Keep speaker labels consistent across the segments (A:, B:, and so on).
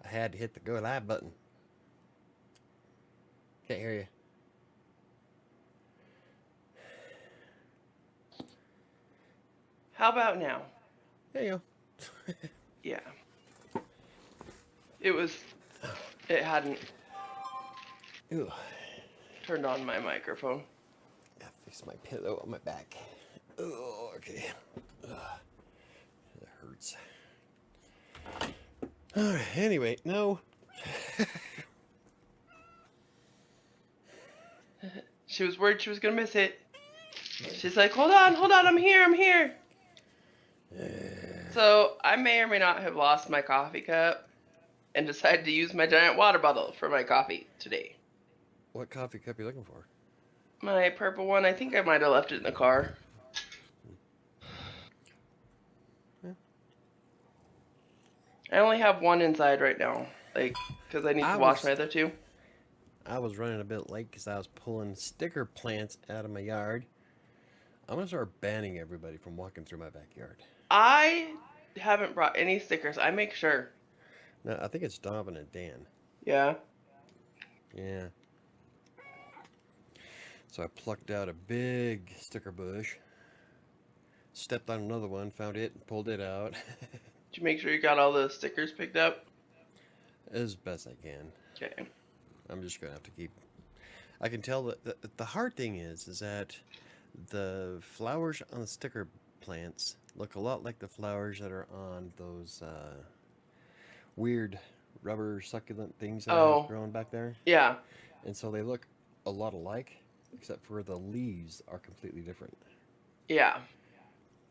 A: I had to hit the go live button. Can't hear you.
B: How about now?
A: There you go.
B: Yeah. It hadn't
A: Ooh.
B: turned on my microphone.
A: I fix my pillow on my back. Oh, okay. That hurts. Alright, anyway, no.
B: She was worried she was gonna miss it. She's like, hold on, I'm here. So I may or may not have lost my coffee cup and decided to use my giant water bottle for my coffee today.
A: What coffee cup are you looking for?
B: My purple one, I think I might have left it in the car.
A: Yeah.
B: I only have one inside right now, because I need to wash my other two.
A: I was running a bit late because I was pulling sticker plants out of my yard. I'm going to start banning everybody from walking through my backyard.
B: I haven't brought any stickers. I make sure.
A: No, I think it's Donovan and Dan.
B: Yeah.
A: Yeah. So I plucked out a big sticker bush, stepped on another one, found it, and pulled it out.
B: Did you make sure you got all the stickers picked up?
A: As best I can.
B: Okay.
A: I'm just going to have to keep... I can tell that the hard thing is that the flowers on the sticker plants look a lot like the flowers that are on those weird rubber succulent things that I have growing back there.
B: Yeah.
A: And so they look a lot alike, except for the leaves are completely different.
B: Yeah.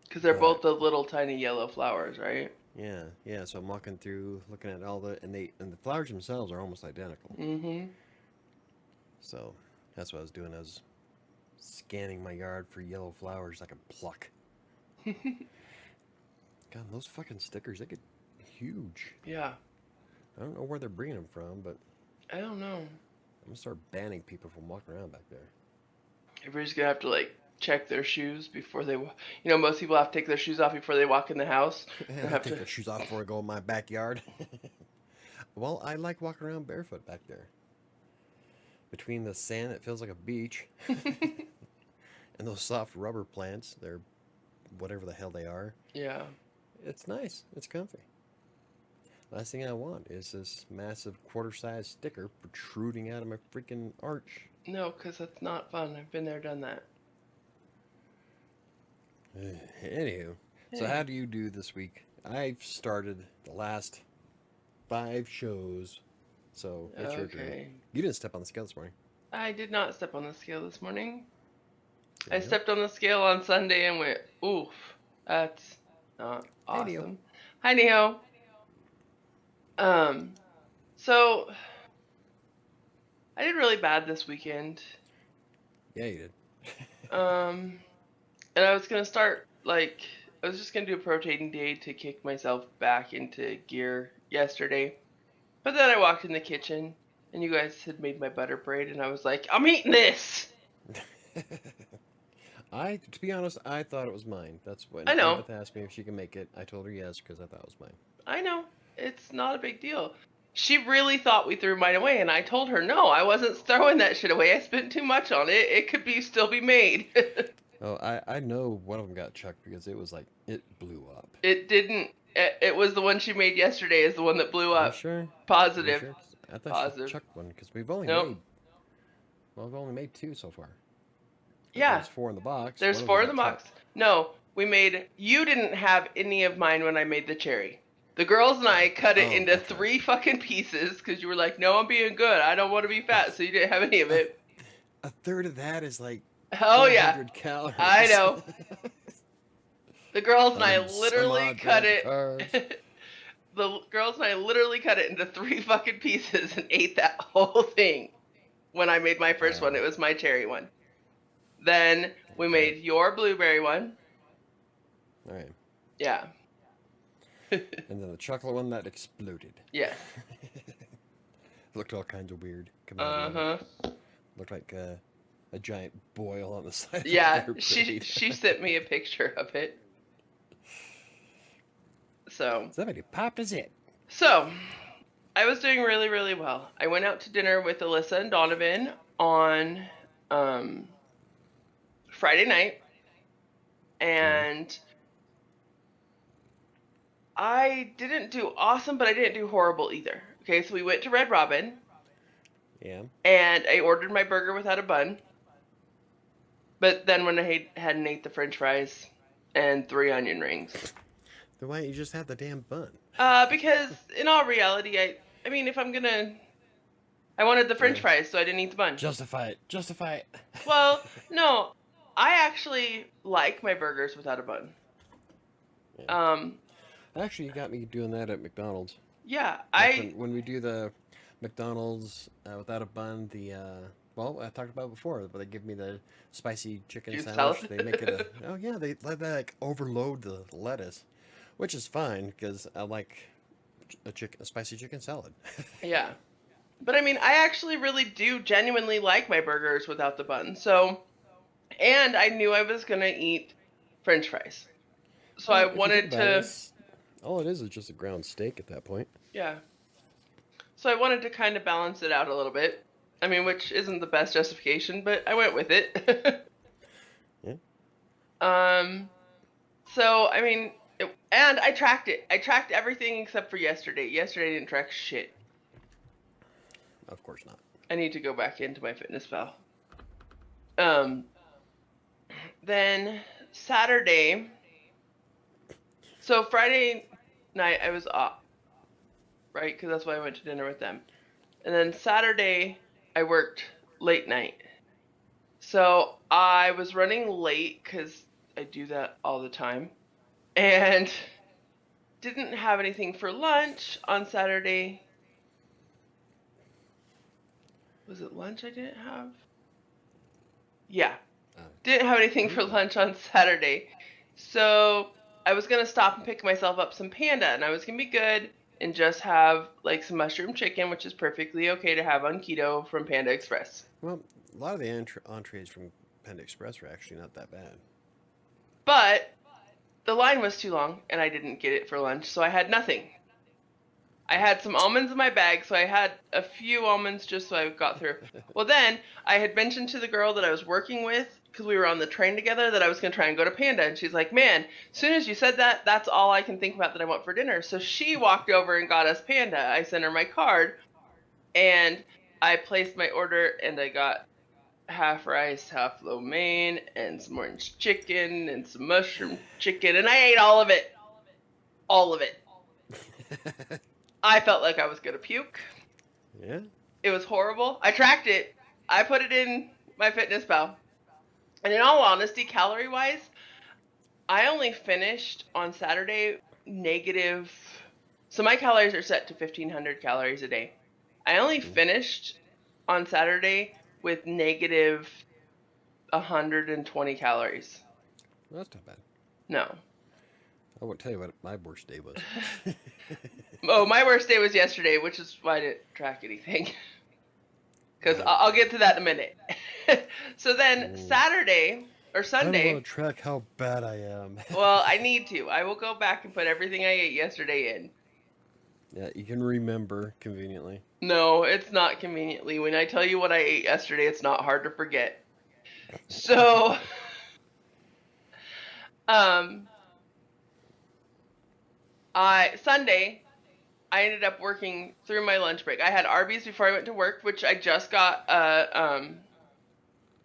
B: Because they're both the little tiny yellow flowers, right?
A: Yeah. So I'm walking through, looking at all and the flowers themselves are almost identical.
B: Mm-hmm.
A: So that's what I was doing. I was scanning my yard for yellow flowers I could pluck. God, those fucking stickers, they get huge.
B: Yeah.
A: I don't know where they're bringing them from, but
B: I don't know.
A: I'm gonna start banning people from walking around back there.
B: Everybody's gonna have to check their shoes before they. Most people have to take their shoes off before they walk in the house.
A: I have to take their shoes off before I go in my backyard. Well, I like walking around barefoot back there. Between the sand that feels like a beach and those soft rubber plants, they're whatever the hell they are.
B: Yeah.
A: It's nice. It's comfy. Last thing I want is this massive quarter-sized sticker protruding out of my freaking arch.
B: No, because that's not fun. I've been there, done that.
A: Anywho, so how do you do this week? I've started the last 5 shows, so it's your turn. You didn't step on the scale this morning.
B: I did not step on the scale this morning. I stepped on the scale on Sunday and went, oof, that's not awesome. Hi, Neo. So I did really bad this weekend.
A: Yeah, you did.
B: And I was gonna start I was just gonna do a protein day to kick myself back into gear yesterday. But then I walked in the kitchen and you guys had made my butter braid and I was like, I'm eating this.
A: To be honest, I thought it was mine. That's when
B: I know.
A: Elizabeth asked me if she can make it. I told her yes because I thought it was mine.
B: I know. It's not a big deal. She really thought we threw mine away, and I told her, no, I wasn't throwing that shit away. I spent too much on it. It could still be made.
A: Oh, I know one of them got chucked because it was it blew up.
B: It didn't. It was the one she made yesterday is the one that blew up.
A: You sure?
B: Positive.
A: You sure? I thought she chucked one because we've only made 2 so far.
B: Yeah.
A: There's 4 in the box.
B: There's 4 in the box. No, you didn't have any of mine when I made the cherry. The girls and I cut it into 3 fucking pieces because you were like, no, I'm being good. I don't want to be fat, so you didn't have any of it.
A: A third of that is
B: oh yeah,
A: calories.
B: I know. The girls and I literally cut it. The girls and I literally cut it into 3 fucking pieces and ate that whole thing. When I made my first one, it was my cherry one. Then we made your blueberry one.
A: All right.
B: Yeah.
A: And then the chocolate one that exploded.
B: Yeah.
A: Looked all kinds of weird. Looked like a giant boil on the side.
B: Yeah, she sent me a picture of it. So
A: somebody popped his head.
B: So I was doing really, really well. I went out to dinner with Alyssa and Donovan on Friday night, and I didn't do awesome, but I didn't do horrible either. Okay, so we went to Red Robin.
A: Yeah.
B: And I ordered my burger without a bun. But then when I hadn't ate the French fries and 3 onion rings.
A: Then why don't you just have the damn bun?
B: Because in all reality, I mean, if I'm gonna, I wanted the French fries, so I didn't eat the bun.
A: Justify it. Justify it.
B: Well, no, I actually like my burgers without a bun.
A: Yeah. Actually, you got me doing that at McDonald's.
B: Yeah,
A: like when we do the McDonald's without a bun, well, I talked about it before, but they give me the spicy chicken sandwich. They make it they let that like overload the lettuce, which is fine because I like a spicy chicken salad.
B: Yeah, but I mean, I actually really do genuinely like my burgers without the bun. So, and I knew I was gonna eat French fries, so I wanted to.
A: All it is just a ground steak at that point.
B: Yeah. So I wanted to kind of balance it out a little bit. I mean, which isn't the best justification, but I went with it.
A: Yeah.
B: So, I mean, and I tracked it. I tracked everything except for yesterday. Yesterday I didn't track shit.
A: Of course not.
B: I need to go back into my MyFitnessPal. Then Saturday. So Friday night I was off. Right? Because that's why I went to dinner with them. And then Saturday, I worked late night. So I was running late because I do that all the time. And didn't have anything for lunch on Saturday. Was it lunch I didn't have? Yeah. Didn't have anything for lunch on Saturday. So I was going to stop and pick myself up some Panda. And I was going to be good and just have like some mushroom chicken, which is perfectly okay to have on keto from Panda Express.
A: Well, a lot of the entrees from Panda Express are actually not that bad.
B: But the line was too long, and I didn't get it for lunch, so I had nothing. I had some almonds in my bag, so I had a few almonds just so I got through. Well, then I had mentioned to the girl that I was working with, because we were on the train together, that I was going to try and go to Panda. And she's like, man, as soon as you said that, that's all I can think about that I want for dinner. So she walked over and got us Panda. I sent her my card, and I placed my order, and I got half rice, half lo mein, and some orange chicken, and some mushroom chicken, and I ate all of it. All of it. I felt like I was going to puke.
A: Yeah.
B: It was horrible. I tracked it. I put it in MyFitnessPal. And in all honesty, calorie-wise, I only finished on Saturday negative. So my calories are set to 1,500 calories a day. I only finished on Saturday with negative 120 calories.
A: Well, that's not bad.
B: No.
A: I won't tell you what my worst day was.
B: Oh, my worst day was yesterday, which is why I didn't track anything. Because I'll get to that in a minute. So then Saturday or Sunday.
A: I don't want to track how bad I am.
B: Well, I need to. I will go back and put everything I ate yesterday in.
A: Yeah, you can remember conveniently.
B: No, it's not conveniently. When I tell you what I ate yesterday, it's not hard to forget. So, Sunday, I ended up working through my lunch break. I had Arby's before I went to work, which I just got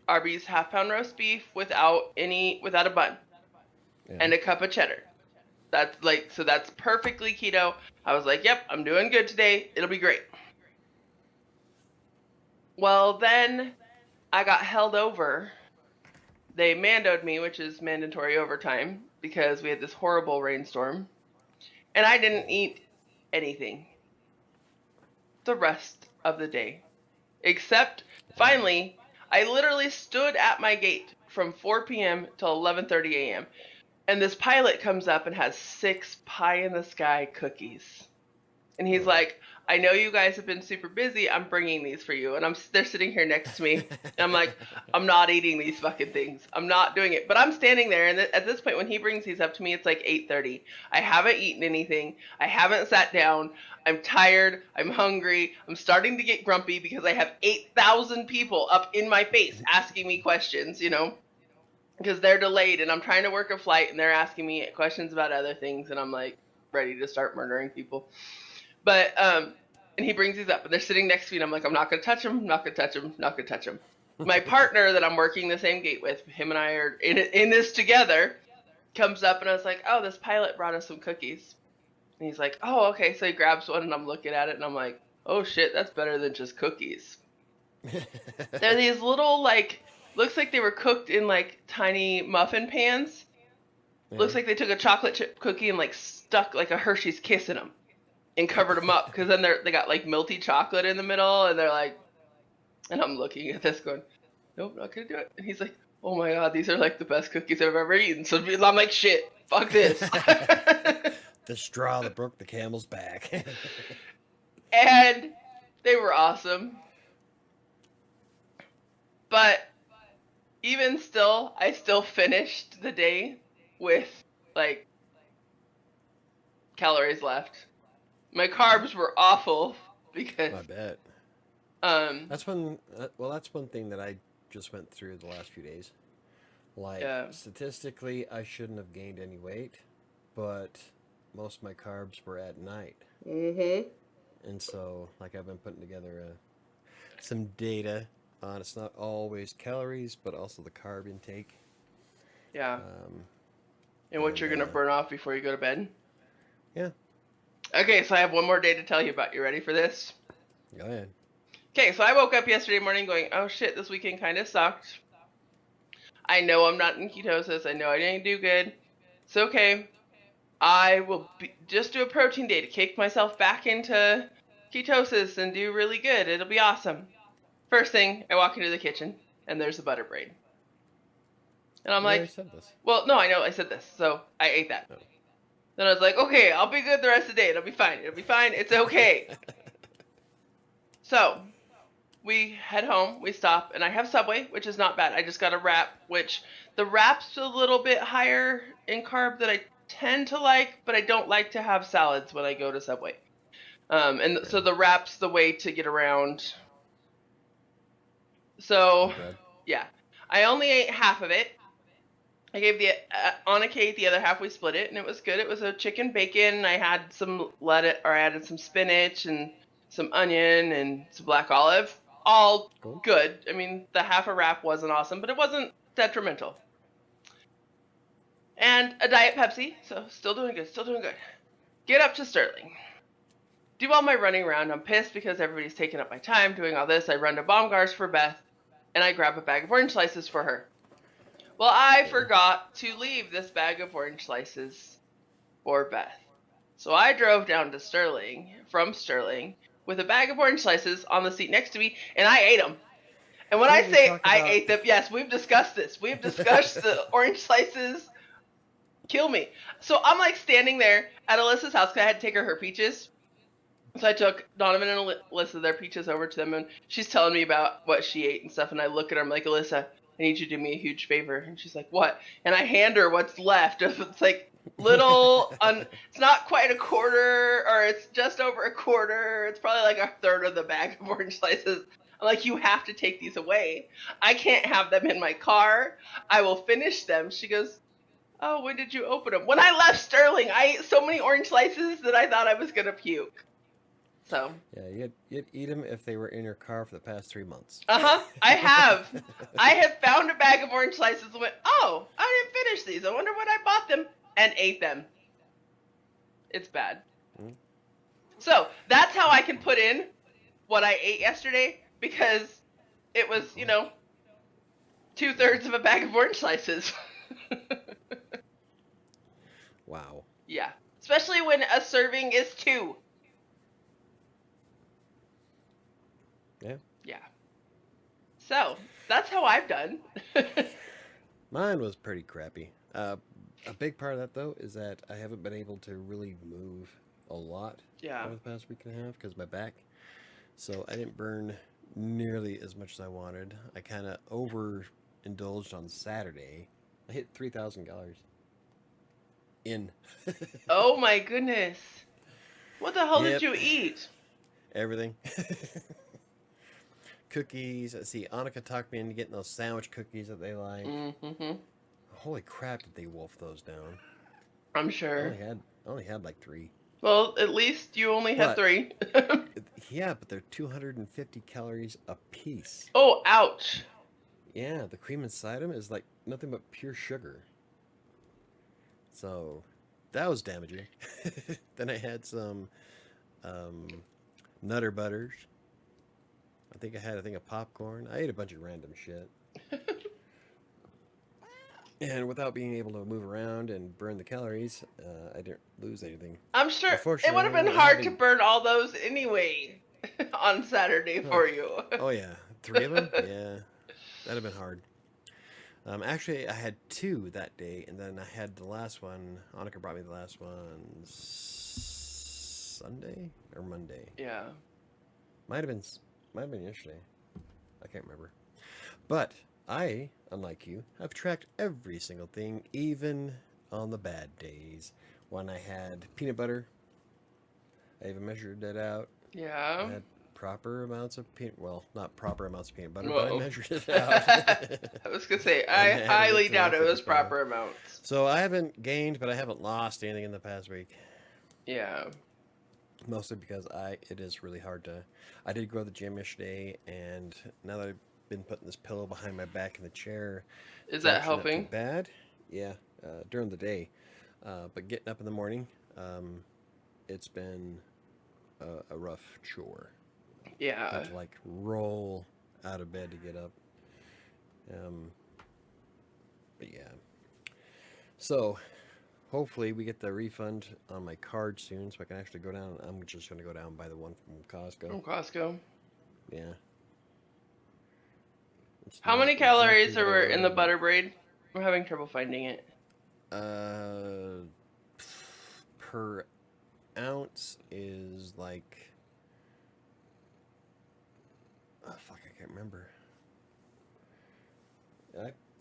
B: Arby's half-pound roast beef without a bun, and a cup of cheddar. That's perfectly keto. I was like, yep, I'm doing good today. It'll be great. Well, then I got held over. They mandoed me, which is mandatory overtime, because we had this horrible rainstorm. And I didn't eat anything the rest of the day. Except, finally, I literally stood at my gate from 4 p.m. till 11:30 a.m. And this pilot comes up and has 6 pie-in-the-sky cookies And he's like, I know you guys have been super busy. I'm bringing these for you. And they're sitting here next to me. And I'm like, I'm not eating these fucking things. I'm not doing it. But I'm standing there. And at this point, when he brings these up to me, it's like 8:30. I haven't eaten anything. I haven't sat down. I'm tired. I'm hungry. I'm starting to get grumpy because I have 8,000 people up in my face asking me questions, because they're delayed. And I'm trying to work a flight and they're asking me questions about other things. And I'm like ready to start murdering people. But, and he brings these up and they're sitting next to me and I'm like, I'm not going to touch them, not going to touch them, not going to touch them. My partner that I'm working the same gate with, him and I are in this together, comes up and I was like, oh, this pilot brought us some cookies. And he's like, oh, okay. So he grabs one and I'm looking at it and I'm like, oh shit, that's better than just cookies. They're these little, like, looks like they were cooked in like tiny muffin pans. Yeah. Looks like they took a chocolate chip cookie and like stuck like a Hershey's Kiss in them. And covered them up, because then they got like melty chocolate in the middle, and they're like, and I'm looking at this going, nope, not gonna do it. And he's like, oh my god, these are like the best cookies I've ever eaten. So I'm like, shit, fuck this.
A: The straw that broke the camel's back.
B: And they were awesome. But even still, I still finished the day with like calories left. My carbs were awful because
A: I bet. That's one thing that I just went through the last few days. Like, statistically, I shouldn't have gained any weight, but most of my carbs were at night.
B: Mm-hmm.
A: And so, like, I've been putting together some data on, it's not always calories, but also the carb intake.
B: Yeah. And what you're going to burn off before you go to bed?
A: Yeah.
B: Okay, so I have one more day to tell you about. You ready for this?
A: Go ahead.
B: Okay, so I woke up yesterday morning going, oh shit, this weekend kind of sucked. I know I'm not in ketosis. I know I didn't do good. It's okay. I will just do a protein day to kick myself back into ketosis and do really good. It'll be awesome. First thing, I walk into the kitchen and there's a butter braid. And I'm like,
A: said this.
B: Well, no, I know I said this, so I ate that. Oh. Then I was like, okay, I'll be good the rest of the day. It'll be fine. It'll be fine. It's okay. So we head home. We stop. And I have Subway, which is not bad. I just got a wrap, which the wrap's a little bit higher in carb that I tend to like, but I don't like to have salads when I go to Subway. So the wrap's the way to get around. So, yeah. I only ate half of it. I gave Anna Kate the other half. We split it, and it was good. It was a chicken bacon. I had some lettuce, or I added some spinach and some onion and some black olive. All good. I mean, the half a wrap wasn't awesome, but it wasn't detrimental. And a Diet Pepsi, so still doing good, still doing good. Get up to Sterling. Do all my running around. I'm pissed because everybody's taking up my time doing all this. I run to Baumgart's for Beth, and I grab a bag of orange slices for her. Well, I forgot to leave this bag of orange slices for Beth. So I drove down to from Sterling, with a bag of orange slices on the seat next to me, and I ate them. And when I say I ate them, yes, we've discussed this. We've discussed the orange slices kill me. So I'm like standing there at Alyssa's house because I had to take her peaches. So I took Donovan and Alyssa their peaches over to them, and she's telling me about what she ate and stuff, and I look at her, I'm like, Alyssa, I need you to do me a huge favor. And she's like, what? And I hand her what's left. It's like little, it's not quite a quarter, or it's just over a quarter. It's probably like a third of the bag of orange slices. I'm like, you have to take these away. I can't have them in my car. I will finish them. She goes, oh, when did you open them? When I left Sterling, I ate so many orange slices that I thought I was going to puke. So.
A: Yeah, you'd eat them if they were in your car for the past 3 months.
B: Uh-huh, I have. I have found a bag of orange slices and went, oh, I didn't finish these. I wonder when I bought them, and ate them. It's bad. Mm-hmm. So that's how I can put in what I ate yesterday, because it was, 2/3 of a bag of orange slices.
A: Wow.
B: Yeah, especially when a serving is 2.
A: Yeah.
B: Yeah. So, that's how I've done.
A: Mine was pretty crappy. A big part of that, though, is that I haven't been able to really move a lot
B: Yeah.
A: over the past week and a half because of my back. So I didn't burn nearly as much as I wanted. I kind of overindulged on Saturday. I hit 3,000 calories. In.
B: Oh my goodness. What the hell did
A: Yep.
B: you eat?
A: Everything. Cookies. See, Annika talked me into getting those sandwich cookies that they like.
B: Mm-hmm.
A: Holy crap! Did they wolf those down?
B: I'm
A: I
B: sure.
A: only had like 3.
B: Well, at least you only had
A: But
B: 3.
A: yeah, but they're 250 calories a piece.
B: Oh, ouch.
A: Yeah, the cream inside them is like nothing but pure sugar. So that was damaging. Then I had some Nutter Butters. I think I had a thing of popcorn. I ate a bunch of random shit. And without being able to move around and burn the calories, I didn't lose anything.
B: I'm sure it would have been
A: Unfortunately,
B: hard to burn all those anyway on Saturday for you.
A: Oh yeah, 3 of them? Yeah, that'd have been hard. Actually, I had 2 that day, and then I had the last one. Annika brought me the last one Sunday or Monday.
B: Yeah.
A: Might have been yesterday. I can't remember. But I, unlike you, have tracked every single thing, even on the bad days. When I had peanut butter, I even measured that out.
B: Yeah.
A: I had proper amounts of not proper amounts of peanut butter,
B: Whoa.
A: but I measured it out.
B: I was going to say, I highly doubt it was proper amounts.
A: So I haven't gained, but I haven't lost anything in the past week.
B: Yeah.
A: Mostly because it is really hard to... I did go to the gym yesterday, and now that I've been putting this pillow behind my back in the chair...
B: Is that helping?
A: Not too bad. Yeah, during the day. But getting up in the morning, it's been a rough chore.
B: Yeah.
A: I have to like roll out of bed to get up. But yeah. So hopefully we get the refund on my card soon, so I can actually go down. I'm just going to go down and buy the one from Costco.
B: From Costco.
A: Yeah.
B: How many calories are in the butter braid? I'm having trouble finding it.
A: Per ounce is like... Oh, fuck, I can't remember.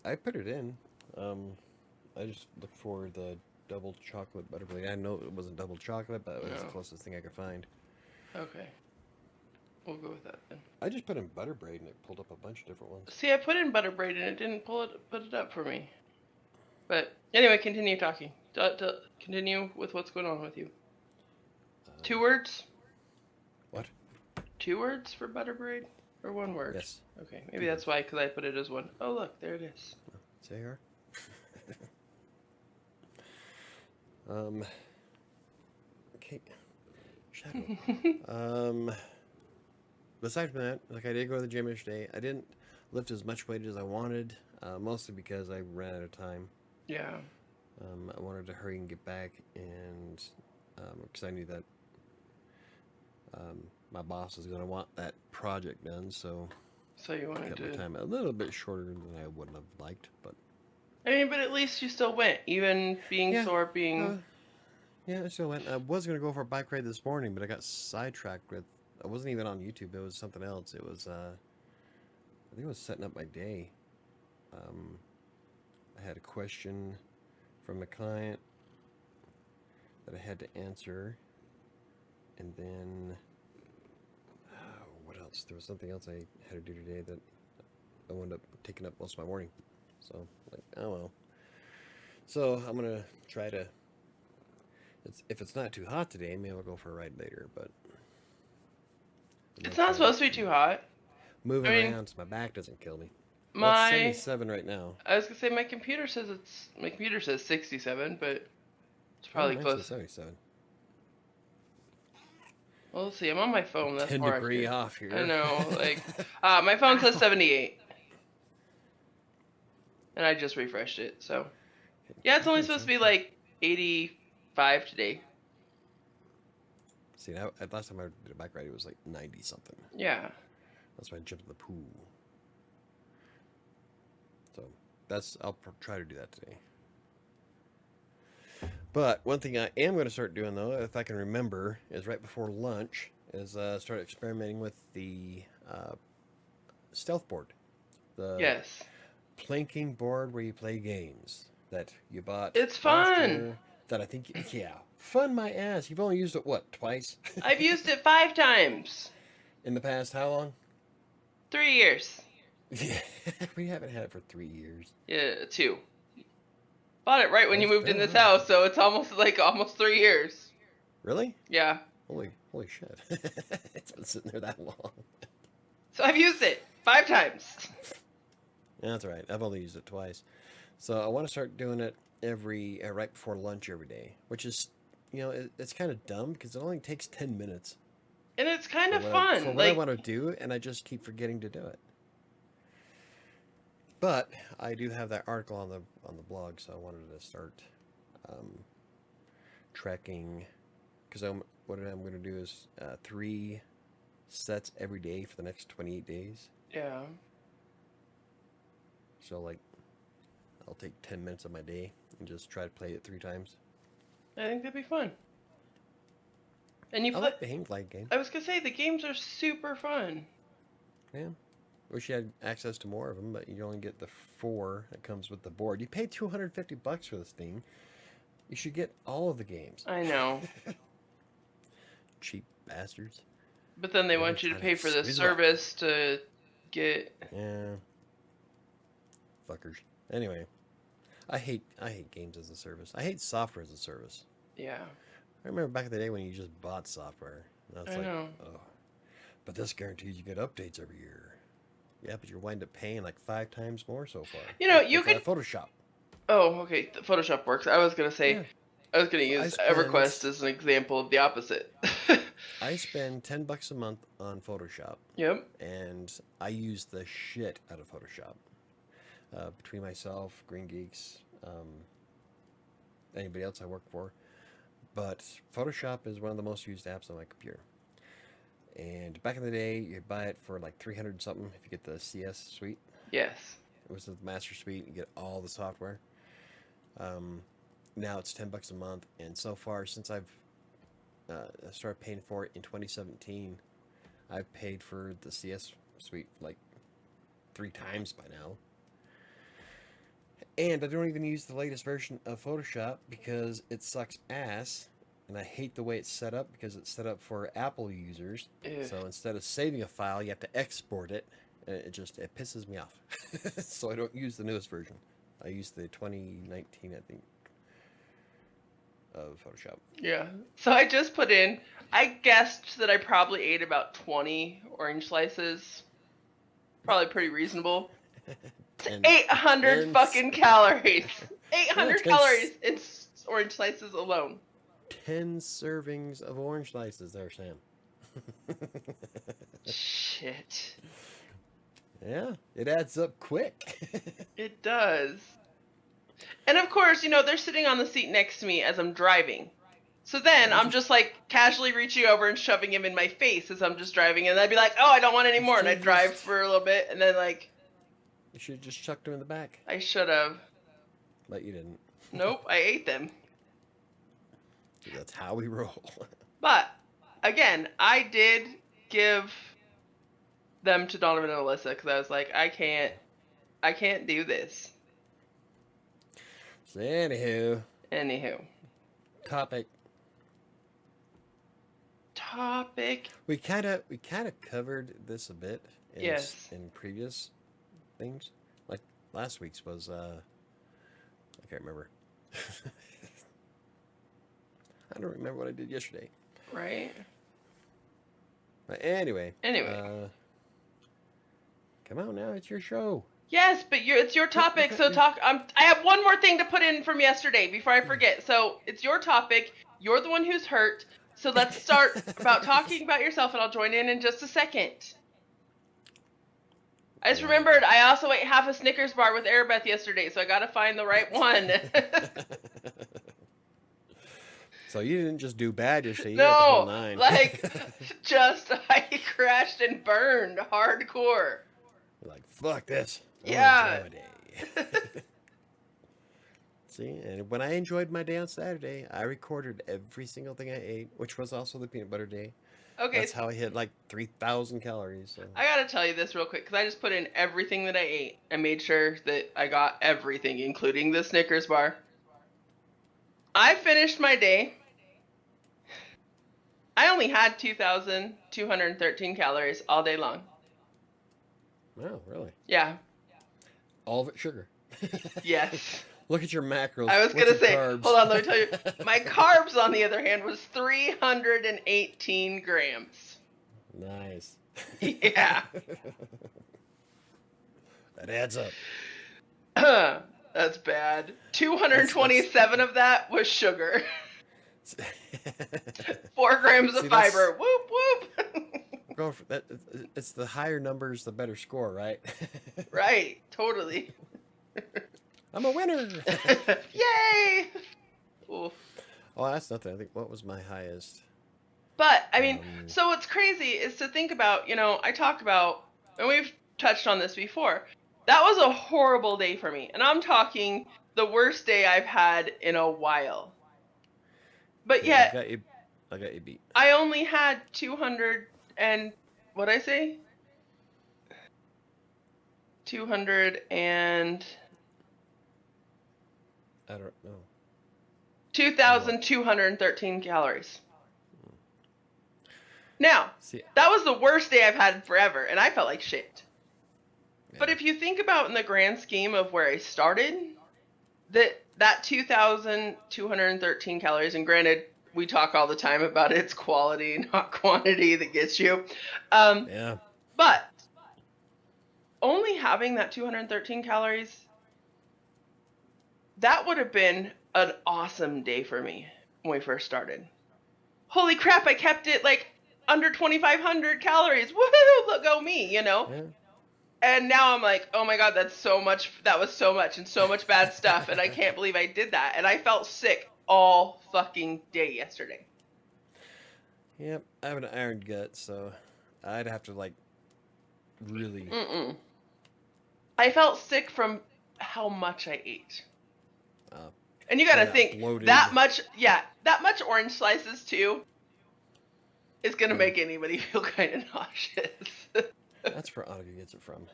A: I put it in. I just looked for the double chocolate butter blade. I know it wasn't double chocolate, but it was the closest thing I could find.
B: Okay. We'll go with that then.
A: I just put in butter braid and it pulled up a bunch of different ones.
B: See, I put in butter braid and it didn't put it up for me. But anyway, continue talking. Continue with what's going on with you. 2 words?
A: What?
B: 2 words for butter braid? Or 1 word?
A: Yes.
B: Okay, maybe that's why, because I put it as 1. Oh, look, there it is.
A: Say here. Okay. Shadow. Besides from that, like I did go to the gym yesterday. I didn't lift as much weight as I wanted, mostly because I ran out of time.
B: Yeah.
A: I wanted to hurry and get back, and because I knew that my boss is going to want that project done, so
B: you wanted
A: cut
B: to...
A: my time a little bit shorter than I wouldn't have liked, but...
B: I mean, but at least you still went, even being sore, being...
A: yeah, I still went. I was going to go for a bike ride this morning, but I got sidetracked with... I wasn't even on YouTube, it was something else. It was, I think it was setting up my day. I had a question from a client that I had to answer, and then... what else? There was something else I had to do today that I wound up taking up most of my morning. So, like, oh well. So, I'm going to try to... if it's not too hot today, maybe I'll go for a ride later, but...
B: It's not supposed to be too hot.
A: Moving around so my back doesn't kill me. Well, it's 77 right now.
B: I was going to say, my computer says 67, but it's probably close.
A: 77.
B: Well, let's see. I'm on my phone. That's
A: 10
B: more
A: degree
B: accurate.
A: off here.
B: I know. Like, my phone says 78. And I just refreshed it, so. Yeah, it's only supposed to be like 85 today.
A: See, last time I did a bike ride, it was like 90 something.
B: Yeah.
A: That's why I jumped in the pool. So, I'll try to do that today. But one thing I am going to start doing, though, if I can remember, is right before lunch, is start experimenting with the stealth board. The
B: Yes.
A: planking board where you play games that you bought
B: It's
A: last
B: fun.
A: year. That I think, yeah, fun my ass. You've only used it, what, twice?
B: I've used it 5 times.
A: In the past, how long?
B: 3 years.
A: Yeah, we haven't had it for 3 years.
B: Yeah, 2. Bought it right when you
A: That's
B: moved in
A: been a
B: this
A: while.
B: house, so it's almost 3 years.
A: Really?
B: Yeah.
A: Holy shit. It's been sitting there that long.
B: So I've used it 5 times.
A: Yeah, that's all right. I've only used it twice. So I want to start doing it every right before lunch every day, which is, it's kind of dumb because it only takes 10 minutes
B: And it's kind
A: for
B: of
A: for
B: fun.
A: what I want to do, and I just keep forgetting to do it. But I do have that article on the blog, so I wanted to start tracking because what I'm going to do is 3 sets every day for the next 28 days.
B: Yeah.
A: So like, I'll take 10 minutes of my day and just try to play it 3 times.
B: I think that'd be fun. And you
A: I
B: play.
A: like the hang glide game.
B: I was gonna say the games are super fun.
A: Yeah. Wish you had access to more of them, but you only get the 4 that comes with the board. You pay $250 for this thing. You should get all of the games.
B: I know.
A: Cheap bastards.
B: But then they
A: Really
B: want you to
A: trying
B: pay
A: to
B: for the
A: squeeze it off.
B: service to get.
A: Yeah. Fuckers. Anyway, I hate games as a service. I hate software as a service.
B: Yeah.
A: I remember back in the day when you just bought software. And I was
B: I know.
A: oh, but this guarantees you get updates every year. Yeah, but you're wind up paying like 5 times more so far.
B: You know,
A: Like
B: you
A: with,
B: could.
A: Photoshop.
B: Oh, okay. Photoshop works. I was gonna say.
A: Yeah.
B: I was gonna
A: So
B: use EverQuest as an example of the opposite.
A: I spend $10 a month on Photoshop,
B: Yep.
A: and I use the shit out of Photoshop. Between myself, Green Geeks, anybody else I work for. But Photoshop is one of the most used apps on my computer. And back in the day, you'd buy it for like 300 something if you get the CS suite.
B: Yes.
A: It was the master suite. You get all the software. Now it's $10 a month, and so far since I've started paying for it in 2017, I've paid for the CS suite like 3 times by now. And I don't even use the latest version of Photoshop because it sucks ass, and I hate the way it's set up because it's set up for Apple users.
B: Ew.
A: So instead of saving a file, you have to export it. And it pisses me off. So I don't use the newest version. I use the 2019, I think, of Photoshop.
B: Yeah. So I just put in. I guessed that I probably ate about 20 orange slices. Probably pretty reasonable.
A: And
B: 800
A: 10
B: fucking calories. 800
A: Yeah, 10
B: calories in orange slices alone.
A: 10 servings of orange slices there, Sam.
B: Shit.
A: Yeah, it adds up quick.
B: It does. And of course, they're sitting on the seat next to me as I'm driving. So then I'm just like casually reaching over and shoving him in my face as I'm just driving. And I'd be like, oh, I don't want any more. And I'd drive for a little bit. And then like,
A: You should have just chucked them in the back.
B: I should have.
A: But you didn't.
B: Nope, I ate them.
A: That's how we roll.
B: But again, I did give them to Donovan and Alyssa because I was like, I can't do this.
A: So anywho,
B: Topic.
A: we kind of covered this a bit in previous things. Like last week's was I can't remember. I don't remember what I did yesterday.
B: Right.
A: But anyway. Come on now, it's your show.
B: Yes, but it's your topic, so talk. I have one more thing to put in from yesterday before I forget. So it's your topic. You're the one who's hurt. So let's start about talking about yourself, and I'll join in just a second. I just remembered I also ate half a Snickers bar with Arabeth yesterday, so I got to find the right one.
A: So you didn't just do bad yesterday. You
B: No,
A: ate the whole 9.
B: I crashed and burned hardcore.
A: You're like, fuck this.
B: Yeah.
A: Day. See, and when I enjoyed my day on Saturday, I recorded every single thing I ate, which was also the peanut butter day.
B: Okay,
A: That's how I hit like 3,000 calories. So.
B: I gotta tell you this real quick because I just put in everything that I ate and made sure that I got everything, including the Snickers bar. I finished my day. I only had 2,213 calories all day long.
A: Wow, really?
B: Yeah.
A: All of it sugar.
B: Yes.
A: Look at your macros.
B: I was
A: What's
B: gonna say,
A: carbs?
B: hold on, let me tell you. My carbs, on the other hand, was 318 grams.
A: Nice.
B: Yeah.
A: That adds up.
B: That's bad. 227 of that was sugar. 4 grams of fiber. Whoop whoop.
A: Going for that. It's the higher numbers, the better score, right?
B: Right. Totally.
A: I'm a winner.
B: Yay! Oof.
A: Oh, that's nothing. I think what was my highest?
B: But I mean, so what's crazy is to think about. I talk about, and we've touched on this before. That was a horrible day for me, and I'm talking the worst day I've had in a while. But yet,
A: I got you beat.
B: I only had 200 and what'd I say? 200 and
A: I don't know.
B: 2,213 calories. Now, that was the worst day I've had forever, and I felt like shit. Yeah. But if you think about in the grand scheme of where I started, that 2,213 calories, and granted, we talk all the time about it's quality, not quantity that gets you.
A: Yeah.
B: But only having that 213 calories, that would have been an awesome day for me when we first started. Holy crap, I kept it like under 2,500 calories. Woohoo, look, go me, Yeah. And now I'm like, oh my God, that's so much. That was so much and so much bad stuff. And I can't believe I did that. And I felt sick all fucking day yesterday.
A: Yep, I have an iron gut, so I'd have to like really.
B: I felt sick from how much I ate. And you gotta think
A: bloated.
B: that much orange slices too is gonna make anybody feel kind of nauseous.
A: That's where Annika gets it from.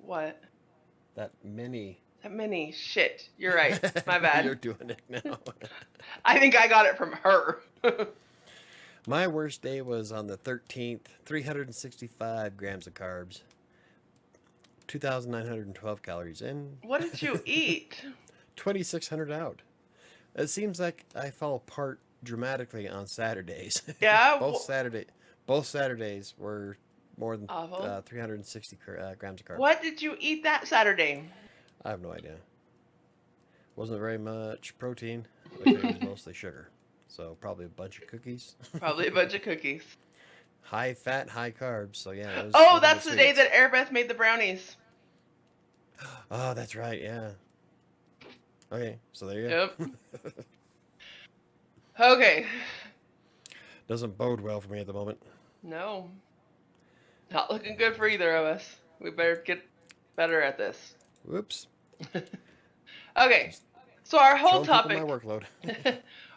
B: What?
A: That many.
B: Shit. You're right. My bad.
A: You're doing it now.
B: I think I got it from her.
A: My worst day was on the 13th. 365 grams of carbs. 2,912 calories in.
B: What did you eat?
A: 2,600 out. It seems like I fell apart dramatically on Saturdays.
B: Yeah.
A: Both Saturdays were more than 360 grams of carbs.
B: What did you eat that Saturday?
A: I have no idea. Wasn't very much protein. It was mostly sugar. So probably a bunch of cookies. High fat, high carbs. So yeah.
B: That's the day that Airbeth made the brownies.
A: Oh, that's right. Yeah. Okay, so there you go.
B: Yep. Okay.
A: Doesn't bode well for me at the moment.
B: No. Not looking good for either of us. We better get better at this.
A: Whoops.
B: Okay. So our whole topic.
A: My workload.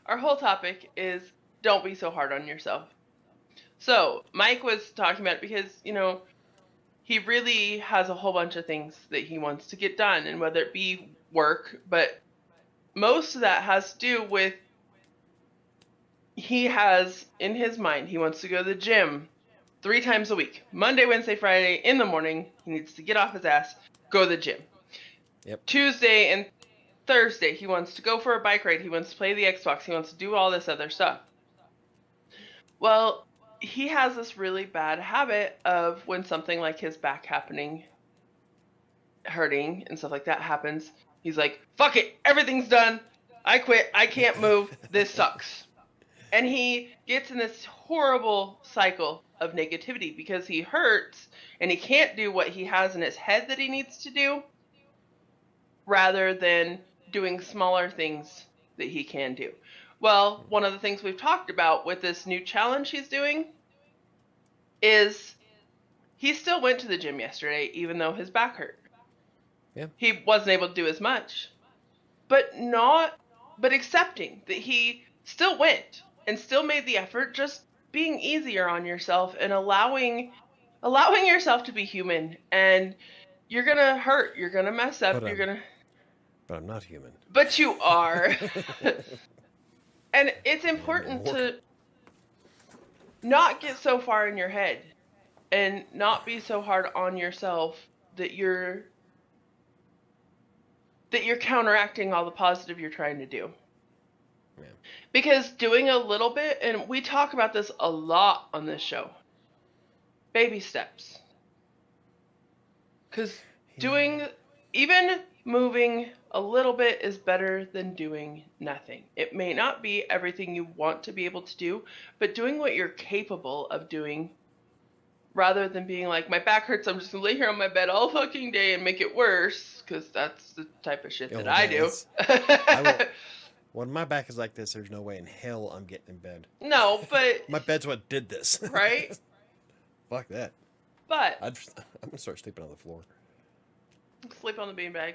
B: Our whole topic is don't be so hard on yourself. So Mike was talking about it because, he really has a whole bunch of things that he wants to get done, and whether it be work, but most of that has to do with he has in his mind he wants to go to the gym 3 times a week. Monday, Wednesday, Friday in the morning. He needs to get off his ass, go to the gym.
A: Yep.
B: Tuesday and Thursday, he wants to go for a bike ride. He wants to play the Xbox. He wants to do all this other stuff. Well, he has this really bad habit of when something like his back hurting and stuff like that happens, he's like, fuck it, everything's done. I quit. I can't move. This sucks. And he gets in this horrible cycle of negativity because he hurts and he can't do what he has in his head that he needs to do, rather than doing smaller things that he can do. Well, one of the things we've talked about with this new challenge he's doing is he still went to the gym yesterday, even though his back hurt.
A: Yeah.
B: He wasn't able to do as much. but accepting that he still went and still made the effort, just being easier on yourself and allowing yourself to be human. And you're gonna hurt, you're gonna mess up,
A: but I'm not human.
B: But you are. And it's important to not get so far in your head and not be so hard on yourself that you're counteracting all the positive you're trying to do. Yeah. Because doing a little bit, and we talk about this a lot on this show, baby steps. Because even moving a little bit is better than doing nothing. It may not be everything you want to be able to do, but doing what you're capable of doing, rather than being like, my back hurts, I'm just going to lay here on my bed all fucking day and make it worse, because that's the type of shit that I do.
A: When my back is like this, there's no way in hell I'm getting in bed.
B: No, but...
A: my bed's what did this.
B: Right?
A: Fuck that.
B: But...
A: I'm going to start sleeping on the floor.
B: Sleep on the beanbag.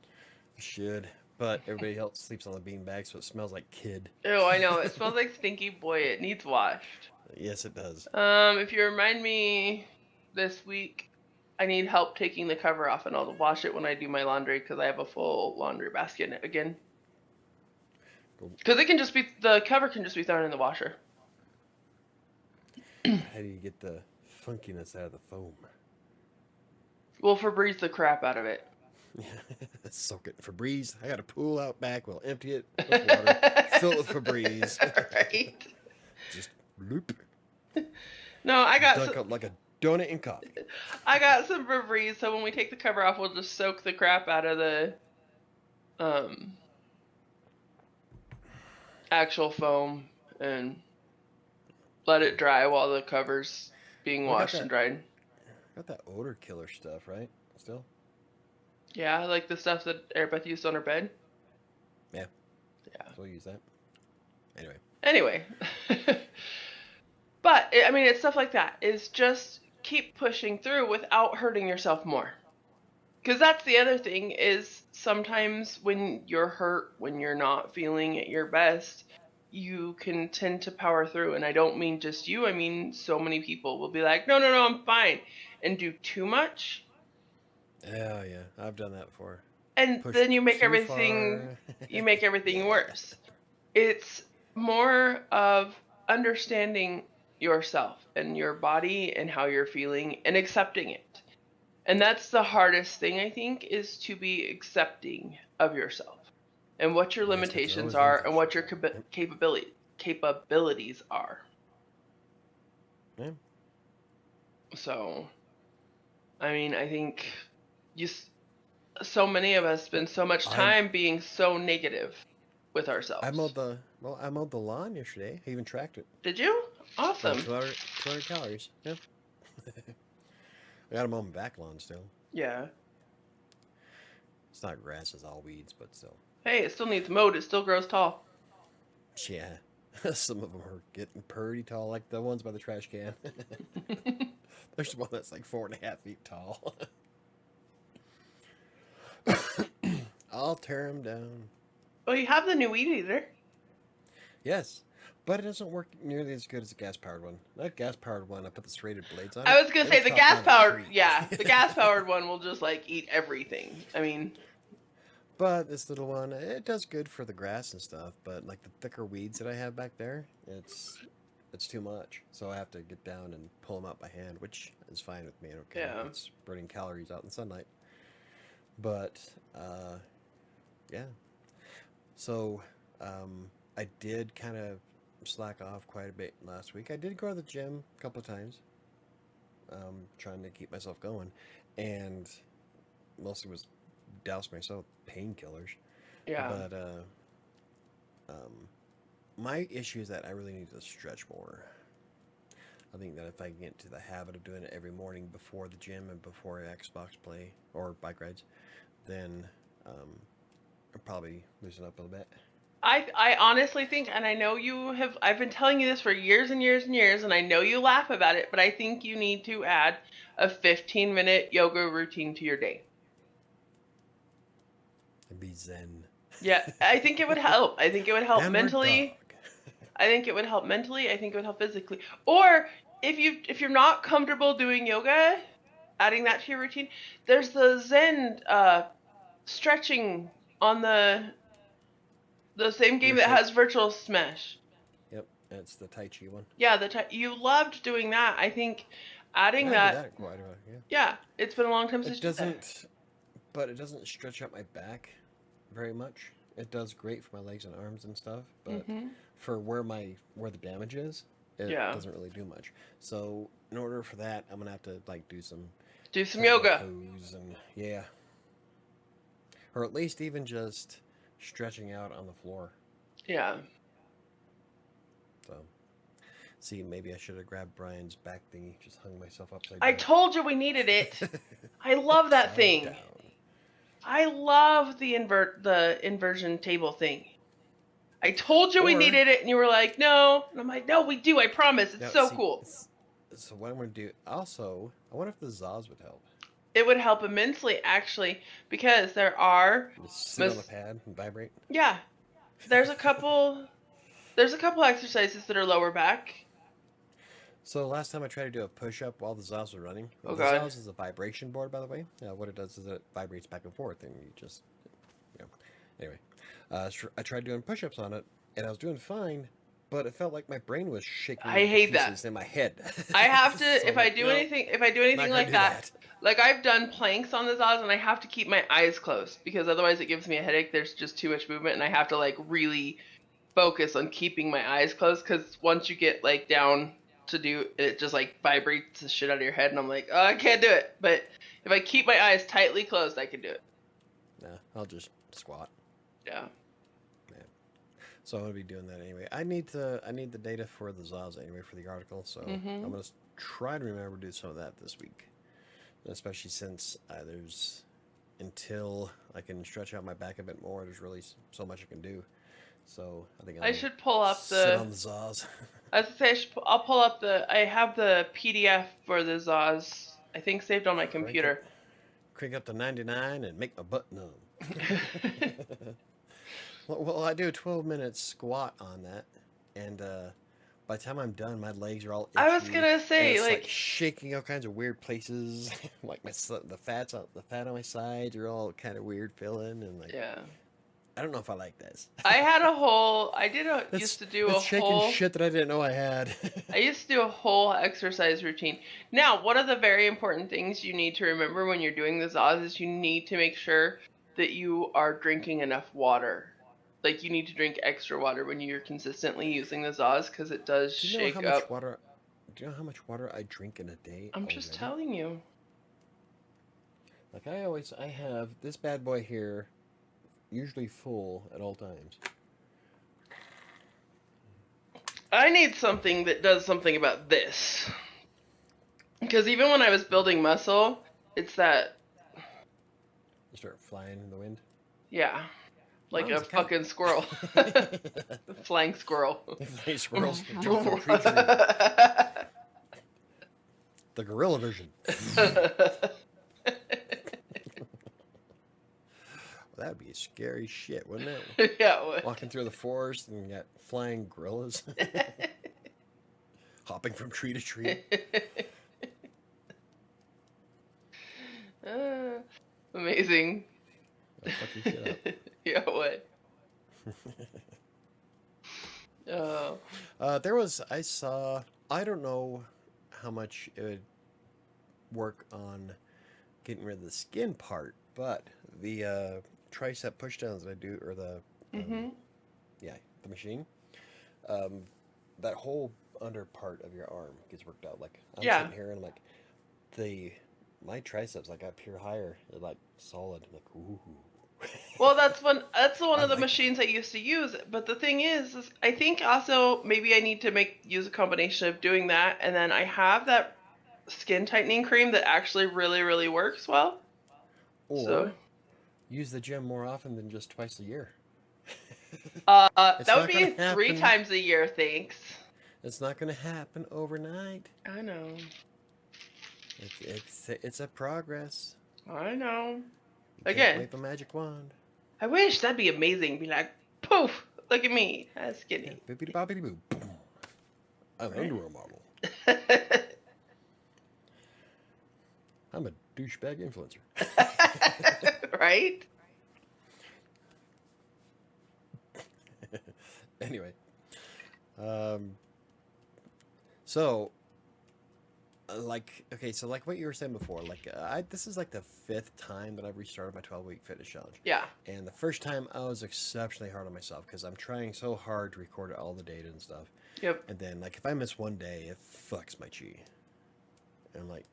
A: I should. But everybody else sleeps on the beanbag, so it smells like kid.
B: Oh, I know. It smells like stinky boy. It needs washed.
A: Yes, it does.
B: If you remind me this week, I need help taking the cover off, and I'll wash it when I do my laundry, because I have a full laundry basket in it again. Because the cover can just be thrown in the washer.
A: How do you get the funkiness out of the foam?
B: We'll Febreze the crap out of it.
A: Yeah, soak it in Febreze. I got a pool out back. We'll empty it with water, fill it with Febreze.
B: Right.
A: Just loop.
B: No, I got
A: dunk up like a donut in coffee.
B: I got some Febreze, so when we take the cover off, we'll just soak the crap out of the actual foam and let it dry while the cover's being washed and dried.
A: Got that odor killer stuff, right? Still?
B: Yeah, like the stuff that Airbeth used on her bed.
A: Yeah. We'll use that. Anyway.
B: But, I mean, it's stuff like that. It's just keep pushing through without hurting yourself more. Because that's the other thing, is sometimes when you're hurt, when you're not feeling at your best, you can tend to power through. And I don't mean just you, I mean so many people will be like, no, I'm fine. And do too much.
A: Yeah, I've done that before.
B: And then you make everything worse. It's more of understanding yourself and your body and how you're feeling and accepting it. And that's the hardest thing, I think, is to be accepting of yourself and what your limitations are and what your capabilities are.
A: Yeah.
B: So, I mean, I think so many of us spend so much time being so negative with ourselves.
A: I mowed the lawn yesterday. I even tracked it.
B: Did you? Awesome.
A: 200 calories. Yeah. I got to mow my back lawn still.
B: Yeah.
A: It's not grass, it's all weeds, but still.
B: Hey, it still needs mowed. It still grows tall.
A: Yeah. Some of them are getting pretty tall, like the ones by the trash can. There's one that's like 4.5 feet tall. I'll tear them down.
B: Well, you have the new weed eater.
A: Yes, but it doesn't work nearly as good as the gas-powered one. That gas-powered one, I put the serrated blades on it.
B: I was going to say the gas-powered, the gas-powered one will just like eat everything. I mean...
A: But this little one, it does good for the grass and stuff, but like the thicker weeds that I have back there, it's too much. So I have to get down and pull them out by hand, which is fine with me. Okay, yeah. It's burning calories out in sunlight. But, yeah. So, I did kind of slack off quite a bit last week. I did go to the gym a couple of times, trying to keep myself going, and mostly was douse myself with painkillers.
B: Yeah.
A: But, my issue is that I really need to stretch more. I think that if I can get into the habit of doing it every morning before the gym and before Xbox play or bike rides, then I'll probably loosen up a little bit.
B: I honestly think, and I know I've been telling you this for years and years and years, and I know you laugh about it, but I think you need to add a 15-minute yoga routine to your day.
A: And be zen.
B: Yeah, I think it would help. I think it would help
A: Downward
B: mentally.
A: dog.
B: I think it would help mentally. I think it would help physically. Or if you're not comfortable doing yoga, adding that to your routine, there's the Zen stretching on the same game
A: Your
B: that
A: shape.
B: has virtual smash.
A: Yep, that's the Tai Chi one.
B: Yeah, you loved doing that. I think adding
A: I
B: that.
A: do that quite a bit. Yeah.
B: Yeah, it's been a long time since
A: It
B: you did that.
A: doesn't, but it doesn't stretch out my back very much. It does great for my legs and arms and stuff, but for where the damage is, it doesn't really do much. So in order for that, I'm gonna have to like do some
B: yoga.
A: Pose and yeah, or at least even just stretching out on the floor.
B: Yeah.
A: So, see, maybe I should have grabbed Brian's back thingy, just hung myself upside down.
B: I told you we needed it. I love that thing.
A: Down.
B: I love the inversion table thing. I told you we needed it, and you were like, no. And I'm like, no, we do. I promise. It's cool.
A: So what I'm going to do, also, I wonder if the Zaz would help.
B: It would help immensely, actually, because there are...
A: Just sit on the pad and vibrate?
B: Yeah. There's a couple exercises that are lower back.
A: So last time I tried to do a push-up while the Zaz were running.
B: Oh,
A: the
B: God.
A: Zaz is a vibration board, by the way. What it does is it vibrates back and forth, and you just... Anyway, I tried doing push-ups on it, and I was doing fine, but it felt like my brain was shaking.
B: I hate that
A: in my head.
B: I have to
A: So
B: if I do anything like that, like I've done planks on the Zaz, and I have to keep my eyes closed because otherwise it gives me a headache. There's just too much movement, and I have to like really focus on keeping my eyes closed because once you get like down to do it, just like vibrates the shit out of your head, and I'm like, oh, I can't do it. But if I keep my eyes tightly closed, I can do it.
A: Nah, I'll just squat.
B: Yeah.
A: So I'm gonna be doing that anyway. I need the data for the Zaz anyway for the article. So I'm gonna try to remember to do some of that this week, especially since until I can stretch out my back a bit more. There's really so much I can do. So I think
B: I should pull up
A: sit on the Zaz.
B: I was gonna say I'll pull up I have the PDF for the Zaz. I think saved on my computer.
A: Crank up to 99 and make my butt numb. Well, I do a 12-minute squat on that, and by the time I'm done, my legs are all itchy.
B: I was gonna say,
A: like shaking all kinds of weird places, like the fat on my sides are all kind of weird feeling, and like I don't know if I like this.
B: Used to do a
A: shaking
B: whole
A: shit that I didn't know I had.
B: I used to do a whole exercise routine. Now, one of the very important things you need to remember when you're doing the Zaz is you need to make sure that you are drinking enough water. Like, you need to drink extra water when you're consistently using the Zaz because it does shake up.
A: Do you know how much water I drink in a day?
B: I'm just telling you.
A: Like I have this bad boy here, usually full at all times.
B: I need something that does something about this. Because even when I was building muscle, it's that...
A: You start flying in the wind?
B: Yeah. Like a fucking squirrel. Flying squirrel.
A: Flying squirrels. Jump from tree to tree. The gorilla version. Well, that'd be scary shit, wouldn't it?
B: Yeah, it would.
A: Walking through the forest and you got flying gorillas. Hopping from tree to tree.
B: Amazing.
A: That'd fuck your shit up.
B: Yeah, it would.
A: I don't know how much it would work on getting rid of the skin part, but the tricep pushdowns that I do, or the machine, that whole under part of your arm gets worked out. Like I'm sitting here and I'm like my triceps like up here higher, they're like solid. I'm like ooh.
B: Well, that's one of the machines I used to use. But the thing is I think also maybe I need to use a combination of doing that, and then I have that skin tightening cream that actually really, really works well.
A: Or use the gym more often than just twice a year.
B: That would be 3 times a year, thanks.
A: It's not going to happen overnight.
B: I know.
A: It's a progress.
B: I know.
A: You
B: Again,
A: can't wave a magic wand.
B: I wish that'd be amazing. Be like, poof, look at me, I'm
A: Yeah,
B: skinny.
A: bippity boppity boo. Boom. I'm an
B: Right?
A: underwear model. I'm a douchebag influencer.
B: Right?
A: Anyway, um, so like okay, so like what you were saying before, like this is like the 5th time that I've restarted my 12-week fitness challenge,
B: Yeah.
A: and the first time I was exceptionally hard on myself because I'm trying so hard to record all the data and stuff,
B: Yep.
A: and then like if I miss one day, it fucks my chi. And I'm like,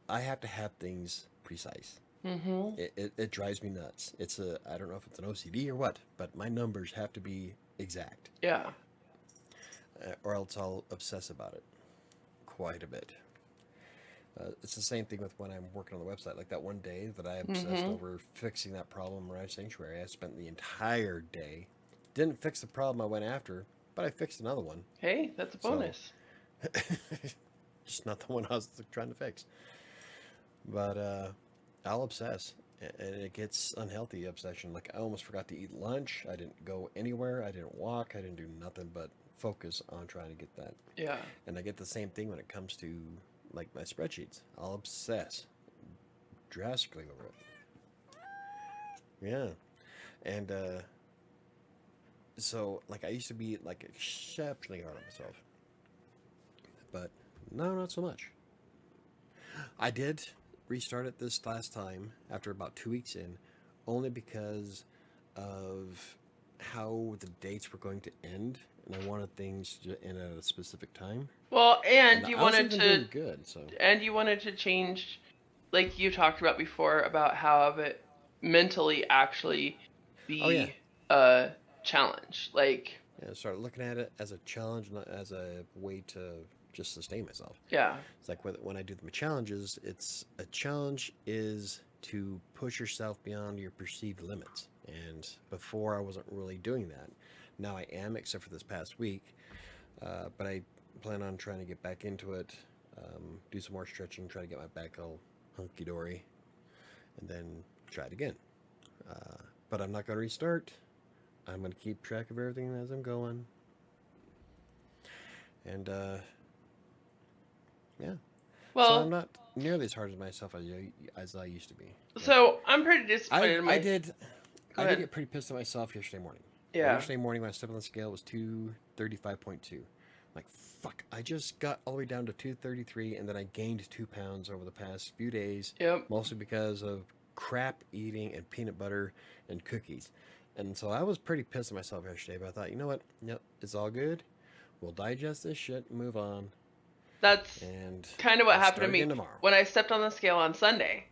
A: I have to have things precise.
B: Mm-hmm.
A: It drives me nuts. It's a I don't know if it's an OCD or what, but my numbers have to be exact,
B: Yeah.
A: or else I'll obsess about it quite a bit. It's the same thing with when I'm working on the website. Like that one day that I obsessed
B: Mm-hmm.
A: over fixing that problem around Sanctuary, I spent the entire day. Didn't fix the problem I went after, but I fixed another one.
B: Hey, that's a
A: So,
B: bonus.
A: just not the one I was trying to fix. But I'll obsess, and it gets unhealthy obsession. Like I almost forgot to eat lunch. I didn't go anywhere. I didn't walk. I didn't do nothing but focus on trying to get that.
B: Yeah.
A: And I get the same thing when it comes to like my spreadsheets. I'll obsess drastically over it. Yeah. And so like I used to be like exceptionally hard on myself. But no, not so much. I did restart it this last time after about 2 weeks in, only because of how the dates were going to end, and I wanted things to end at a specific time.
B: Well,
A: And I was even doing good, so
B: and you wanted to change, like you talked about before, about how of it mentally actually
A: oh yeah,
B: be a challenge. Like,
A: yeah. I started looking at it as a challenge, not as a way to just sustain myself.
B: yeah,
A: It's like when I do the challenges, it's a challenge is to push yourself beyond your perceived limits. And before I wasn't really doing that. Now I am, except for this past week. But I plan on trying to get back into it, do some more stretching, try to get my back all hunky dory, and then try it again. But I'm not going to restart. I'm going to keep track of everything as I'm going. And yeah. So I'm
B: well,
A: not nearly as hard as myself as I used to be. Like,
B: so I'm pretty disappointed in
A: I
B: my.
A: did
B: Go
A: I did
B: ahead.
A: get pretty pissed at myself yesterday morning.
B: Yeah.
A: Yesterday morning when I stepped on the scale was 235.2. Like fuck, I just got all the way down to 233, and then I gained 2 pounds over the past few days,
B: Yep.
A: mostly because of crap eating and peanut butter and cookies. And so I was pretty pissed at myself yesterday, but I thought, you know what? Yep, it's all good. We'll digest this shit and move on.
B: That's
A: And
B: kind of what
A: I'll
B: happened to
A: start again
B: me
A: tomorrow.
B: when I stepped on the scale on Sunday.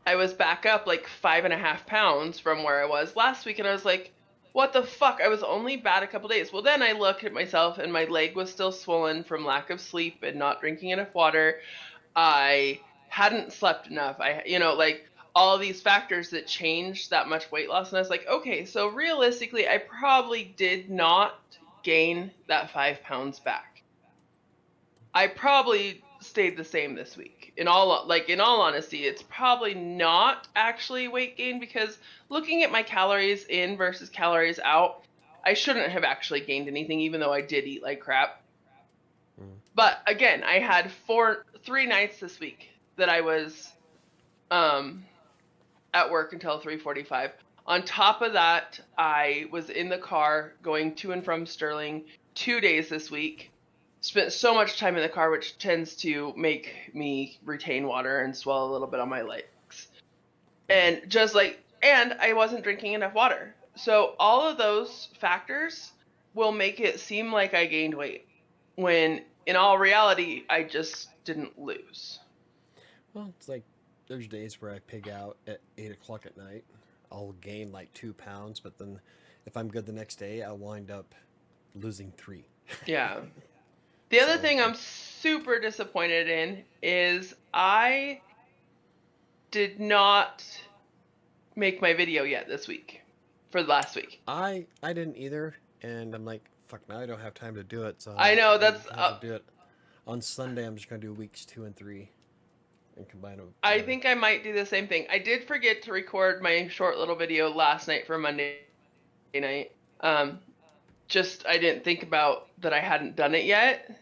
B: I was back up like 5.5 pounds from where I was last week, and I was like, what the fuck? I was only bad a couple days. Well, then I looked at myself, and my leg was still swollen from lack of sleep and not drinking enough water. I hadn't slept enough. Like all these factors that changed that much weight loss. And I was like, okay, so realistically, I probably did not gain that 5 pounds back. I probably stayed the same this week. In all honesty, it's probably not actually weight gain, because looking at my calories in versus calories out, I shouldn't have actually gained anything, even though I did eat like crap. But again, I had 3 nights this week that I was at work until 3:45. On top of that, I was in the car going to and from Sterling 2 days this week. Spent so much time in the car, which tends to make me retain water and swell a little bit on my legs. And and I wasn't drinking enough water. So all of those factors will make it seem like I gained weight, when in all reality, I just didn't lose.
A: Well, it's like there's days where I pig out at 8 o'clock at night. I'll gain like 2 pounds, but then if I'm good the next day, I'll wind up losing 3.
B: Yeah. The other
A: So,
B: thing I'm super disappointed in is I did not make my video yet this week for last week.
A: I didn't either, and I'm like, fuck, now I don't have time to do it. So
B: I know
A: I'm
B: that's
A: gonna have to do it on Sunday. I'm just gonna do weeks 2 and 3. and combine them.
B: I think I might do the same thing. I did forget to record my short little video last night for Monday night. Just I didn't think about that I hadn't done it yet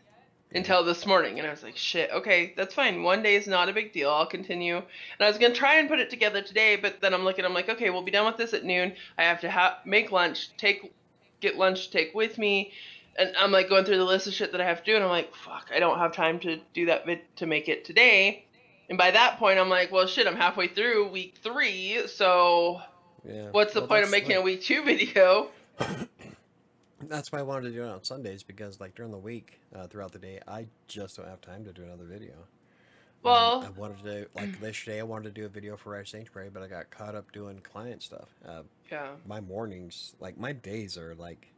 B: until this morning, and I was like, shit, okay, that's fine. One day is not a big deal. I'll continue. And I was gonna try and put it together today, but then I'm like, okay, we'll be done with this at noon. I have to make lunch, get lunch to take with me, and I'm like going through the list of shit that I have to do, and I'm like, fuck, I don't have time to do that to make it today. And by that point, I'm like, well, shit, I'm halfway through week 3, so what's the point of making a week 2 video?
A: That's why I wanted to do it on Sundays, because like during the week, throughout the day, I just don't have time to do another video.
B: Well,
A: I wanted to, like yesterday, I wanted to do a video for our Sanctuary, but I got caught up doing client stuff. My mornings, like my days are like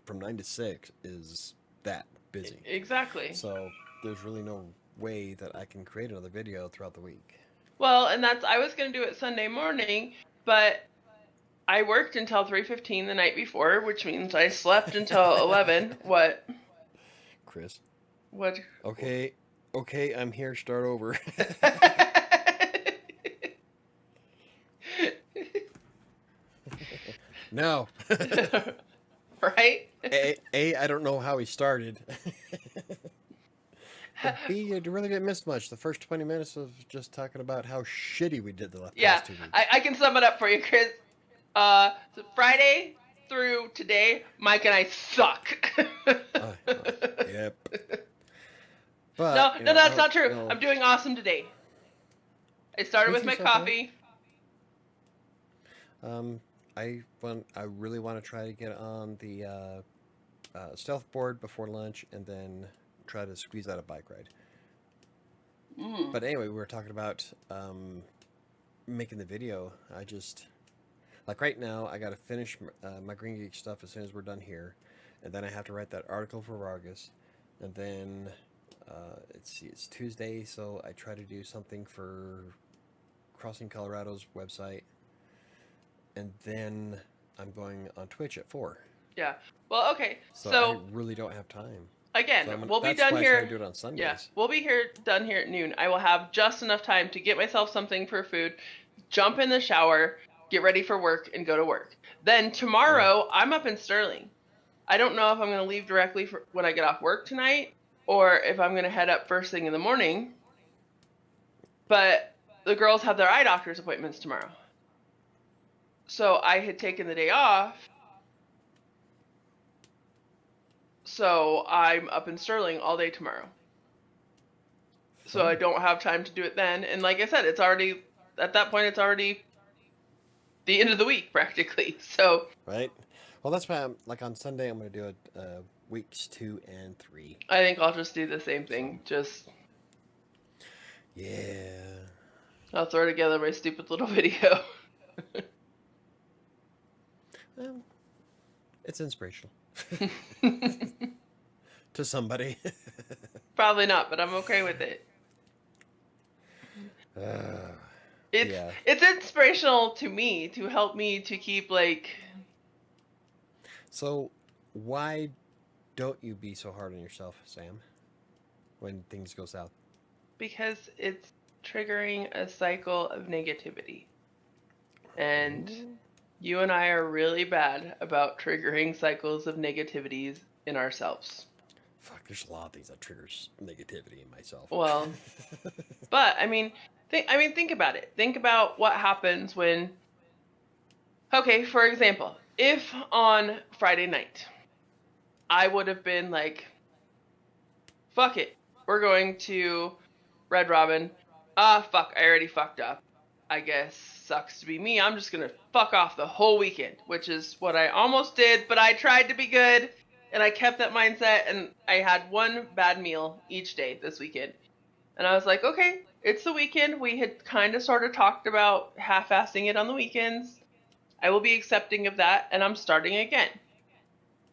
A: from 9 to 6 is that busy.
B: Exactly.
A: So there's really no way that I can create another video throughout the week.
B: Well, and I was going to do it Sunday morning, but I worked until 3:15 the night before, which means I slept until 11. What?
A: Chris.
B: What?
A: Okay, I'm here. Start over. No.
B: Right?
A: I don't know how he started. But B, you really didn't miss much. The first 20 minutes was just talking about how shitty we did the past 2 weeks.
B: I can sum it up for you, Chris. So Friday through today, Mike and I suck.
A: Yep. But,
B: no, that's not true. I'm doing awesome today. I started with my coffee.
A: I really want to try to get on the stealth board before lunch, and then try to squeeze out a bike ride. But anyway, we were talking about making the video. I just, like right now, I got to finish my Green Geek stuff as soon as we're done here, and then I have to write that article for Vargas, and then it's Tuesday, so I try to do something for Crossing Colorado's website, and then I'm going on Twitch at 4.
B: Yeah. Well, okay.
A: So I really don't have time.
B: Again, we'll be done here. I do it on Sundays. Yeah, we'll be done here at noon. I will have just enough time to get myself something for food, jump in the shower, get ready for work, and go to work. Then tomorrow, I'm up in Sterling. I don't know if I'm going to leave directly when I get off work tonight, or if I'm going to head up first thing in the morning. But the girls have their eye doctor's appointments tomorrow. So I had taken the day off. So I'm up in Sterling all day tomorrow. So I don't have time to do it then. And like I said, it's already, at that point, it's already the end of the week practically. So.
A: Right. Well, that's why on Sunday, I'm going to do it weeks 2 and 3.
B: I think I'll just do the same thing.
A: Yeah.
B: I'll throw together my stupid little video.
A: Well, it's inspirational. To somebody.
B: Probably not, but I'm okay with it. It's inspirational to me, to help me to keep
A: So why don't you be so hard on yourself, Sam, when things go south?
B: Because it's triggering a cycle of negativity. And you and I are really bad about triggering cycles of negativities in ourselves.
A: Fuck, there's a lot of things that triggers negativity in myself.
B: Well, but think about it. Think about what happens when, okay, for example, if on Friday night, I would have been like, fuck it, we're going to Red Robin. Fuck, I already fucked up. I guess sucks to be me. I'm just going to fuck off the whole weekend, which is what I almost did, but I tried to be good, and I kept that mindset, and I had one bad meal each day this weekend. And I was like, okay, it's the weekend. We had kind of sort of talked about half-assing it on the weekends. I will be accepting of that, and I'm starting again.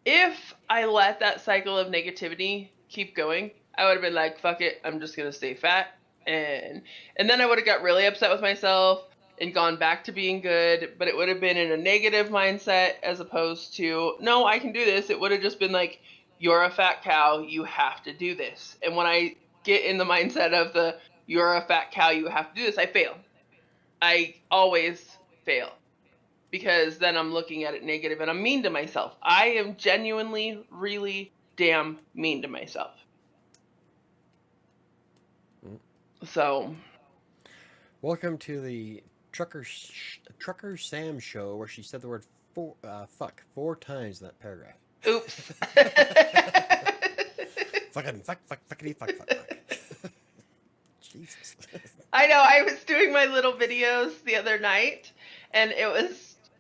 B: If I let that cycle of negativity keep going, I would have been like, fuck it, I'm just going to stay fat. And then I would have got really upset with myself and gone back to being good, but it would have been in a negative mindset as opposed to, no, I can do this. It would have just been like, you're a fat cow, you have to do this. And when I get in the mindset of you're a fat cow, you have to do this, I fail. I always fail. Because then I'm looking at it negative and I'm mean to myself. I am genuinely, really damn mean to myself. So.
A: Welcome to the Trucker Sam show where she said the word fuck 4 times in that paragraph.
B: Oops.
A: Fuckity fuck. Jesus.
B: I know, I was doing my little videos the other night and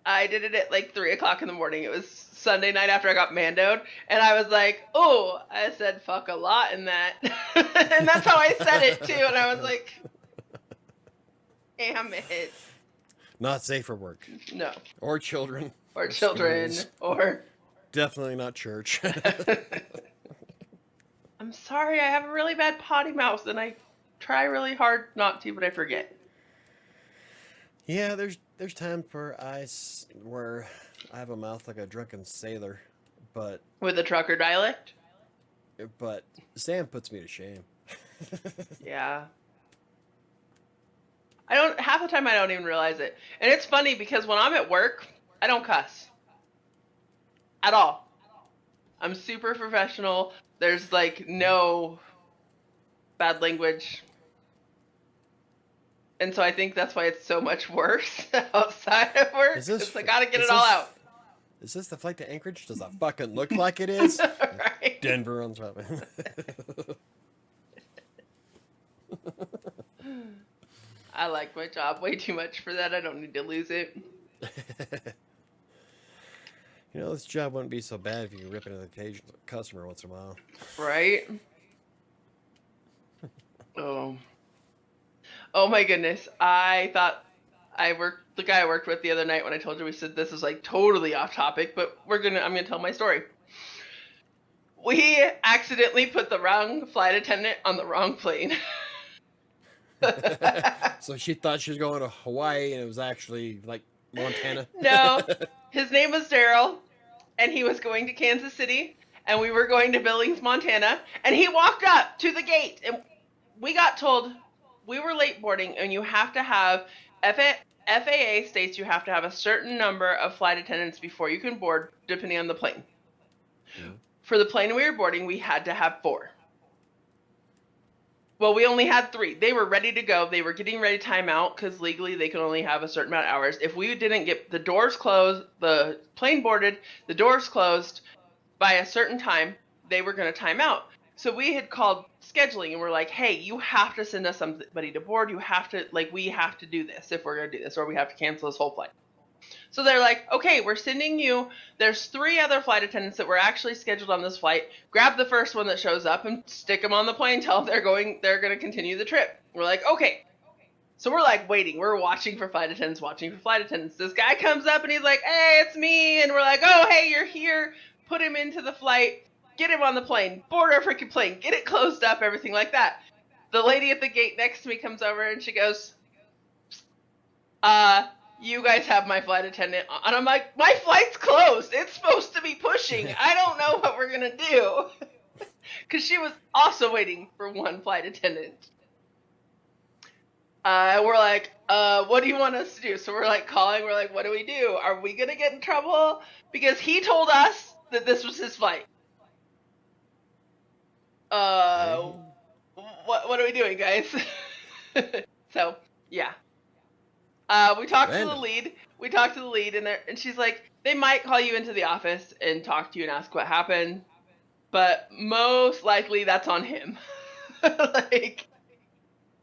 B: I did it at like 3 o'clock in the morning. It was Sunday night after I got mandoed. And I was like, oh, I said fuck a lot in that. And that's how I said it too. And I was like, damn it.
A: Not safe for work.
B: No.
A: Or children.
B: Or children.
A: Schools.
B: Or.
A: Definitely not church.
B: I'm sorry, I have a really bad potty mouth and I try really hard not to, but I forget.
A: Yeah, there's times where I have a mouth like a drunken sailor, but
B: with a trucker dialect.
A: But Sam puts me to shame.
B: Yeah. Half the time I don't even realize it, and it's funny because when I'm at work, I don't cuss at all. I'm super professional. There's like no bad language. And so I think that's why it's so much worse outside of work. I gotta get it all out.
A: Is this the flight to Anchorage? Does it fucking look like it is?
B: Right.
A: Denver on top.
B: I like my job way too much for that. I don't need to lose it.
A: You know, this job wouldn't be so bad if you could rip into the occasional customer once in a while.
B: Right? Oh my goodness. I thought the guy I worked with the other night when I told you we said this is like totally off topic, but I'm gonna tell my story. We accidentally put the wrong flight attendant on the wrong plane.
A: So she thought she was going to Hawaii and it was actually like Montana?
B: No. His name was Daryl and he was going to Kansas City and we were going to Billings, Montana, and he walked up to the gate and we got told we were late boarding and you have to have FAA states you have to have a certain number of flight attendants before you can board depending on the plane. Mm-hmm. For the plane we were boarding, we had to have 4. Well, we only had 3. They were ready to go. They were getting ready to time out because legally they can only have a certain amount of hours. If we didn't get the doors closed, the plane boarded, the doors closed by a certain time, they were going to time out. So we had called scheduling and we're like, hey, you have to send us somebody to board. You have to, we have to do this if we're going to do this, or we have to cancel this whole flight. So they're like, okay, we're sending you, there's 3 other flight attendants that were actually scheduled on this flight. Grab the first one that shows up and stick them on the plane, tell them they're going to continue the trip. We're like, okay. So we're like waiting. We're watching for flight attendants. This guy comes up and he's like, hey, it's me. And we're like, oh, hey, you're here. Put him into the flight. Get him on the plane. Board our freaking plane. Get it closed up, everything like that. The lady at the gate next to me comes over and she goes, you guys have my flight attendant on. And I'm like, my flight's closed. It's supposed to be pushing. I don't know what we're going to do. Because she was also waiting for one flight attendant. We're like, what do you want us to do? So we're like calling. We're like, what do we do? Are we going to get in trouble? Because he told us that this was his flight. What are we doing, guys? So, yeah. We talked to the lead. And she's like, they might call you into the office and talk to you and ask what happened, but most likely that's on him.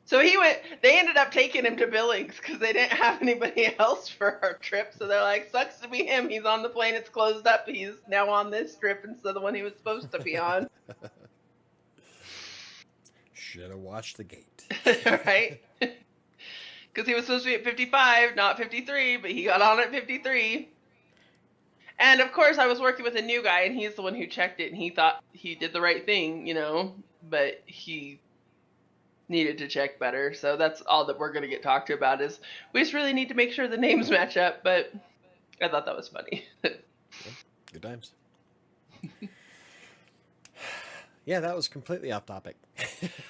B: So they ended up taking him to Billings because they didn't have anybody else for our trip. So they're like, sucks to be him. He's on the plane. It's closed up. He's now on this trip instead of the one he was supposed to be on.
A: Should have watched the gate.
B: Right? Because he was supposed to be at 55, not 53, but he got on at 53. And of course, I was working with a new guy, and he's the one who checked it, and he thought he did the right thing, but he needed to check better. So that's all that we're going to get talked to about is we just really need to make sure the names match up, but I thought that was funny.
A: Good times. Yeah, that was completely off topic.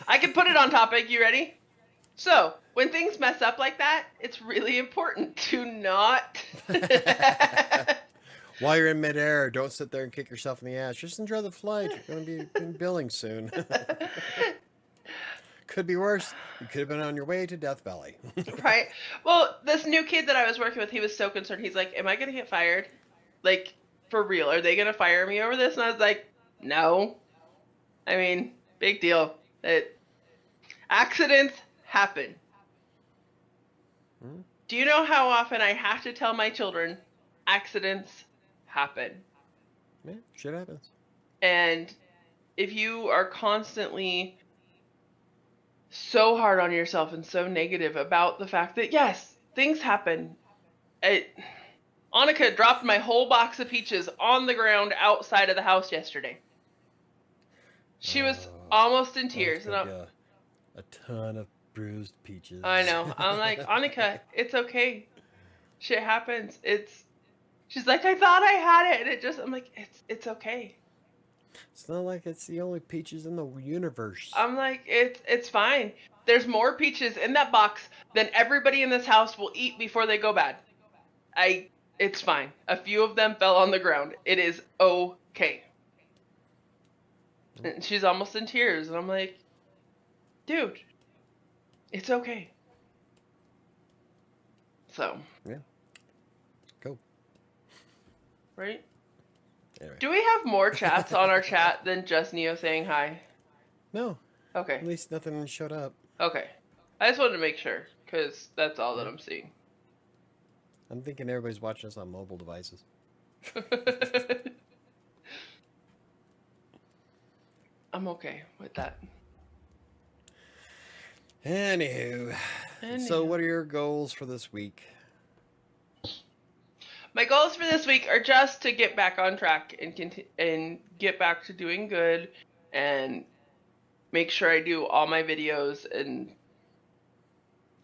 B: I can put it on topic. You ready? So, when things mess up like that, it's really important to not...
A: While you're in midair, don't sit there and kick yourself in the ass. Just enjoy the flight. You're going to be in billing soon. Could be worse. You could have been on your way to Death Valley.
B: Right. Well, this new kid that I was working with, he was so concerned. He's like, am I going to get fired? Like, for real? Are they going to fire me over this? And I was like, no. I mean, big deal. Accidents happen.
A: Hmm?
B: Do you know how often I have to tell my children, accidents happen?
A: Yeah, shit happens.
B: And if you are constantly so hard on yourself and so negative about the fact that, yes, things happen. Annika dropped my whole box of peaches on the ground outside of the house yesterday. She was almost in tears. And
A: a ton of bruised peaches.
B: I know. I'm like, Annika, it's okay. Shit happens. She's like, I thought I had it. And I'm like, it's okay.
A: It's not like it's the only peaches in the universe.
B: I'm like, it's fine. There's more peaches in that box than everybody in this house will eat before they go bad. It's fine. A few of them fell on the ground. It is okay. And she's almost in tears. And I'm like, dude, it's okay. So.
A: Yeah. Go.
B: Right?
A: Anyway.
B: Do we have more chats on our chat than just Neo saying hi?
A: No.
B: Okay.
A: At least nothing showed up.
B: Okay. I just wanted to make sure, because that's all that I'm seeing.
A: I'm thinking everybody's watching us on mobile devices.
B: I'm okay with that.
A: Anywho. So what are your goals for this week?
B: My goals for this week are just to get back on track and get back to doing good and make sure I do all my videos and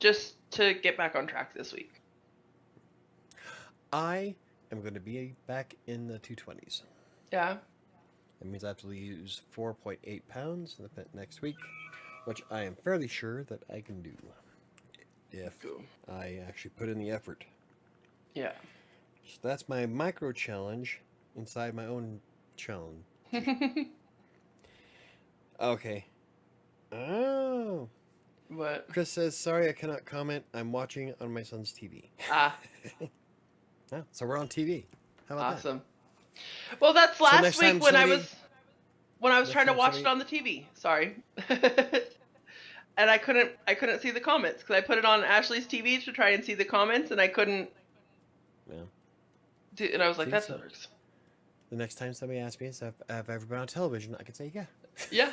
B: just to get back on track this week.
A: I am going to be back in the 220s.
B: Yeah.
A: That means I have to lose 4.8 pounds next week, which I am fairly sure that I can do if I actually put in the effort.
B: Yeah.
A: So that's my micro challenge inside my own challenge. Okay. Oh.
B: What?
A: Chris says, sorry I cannot comment. I'm watching on my son's TV.
B: Ah.
A: Yeah, so we're on TV. How about
B: awesome. That? Well, that's last week when I was trying to watch it on the TV. Sorry. And I couldn't see the comments because I put it on Ashley's TV to try and see the comments, and I couldn't.
A: Yeah.
B: And I was like, that works.
A: The next time somebody asks me if I've ever been on television, I can say, yeah.
B: Yeah.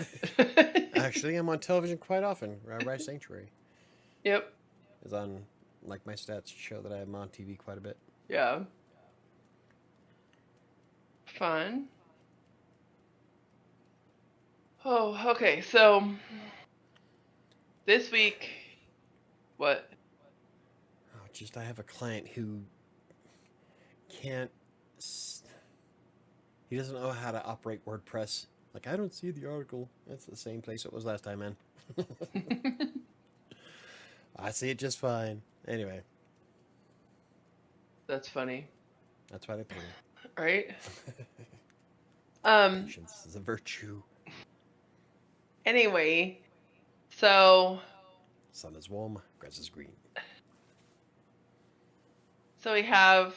A: Actually, I'm on television quite often. Rabbi Sanctuary.
B: Yep.
A: Is on, like, my stats show that I'm on TV quite a bit.
B: Yeah. Fun. Oh, okay. So this week, what?
A: Oh, just I have a client who can't. He doesn't know how to operate WordPress. Like, I don't see the article. It's the same place it was last time, man. I see it just fine. Anyway.
B: That's funny.
A: That's why they pay me.
B: Right?
A: Patience is a virtue.
B: Anyway, so...
A: Sun is warm, grass is green.
B: So we have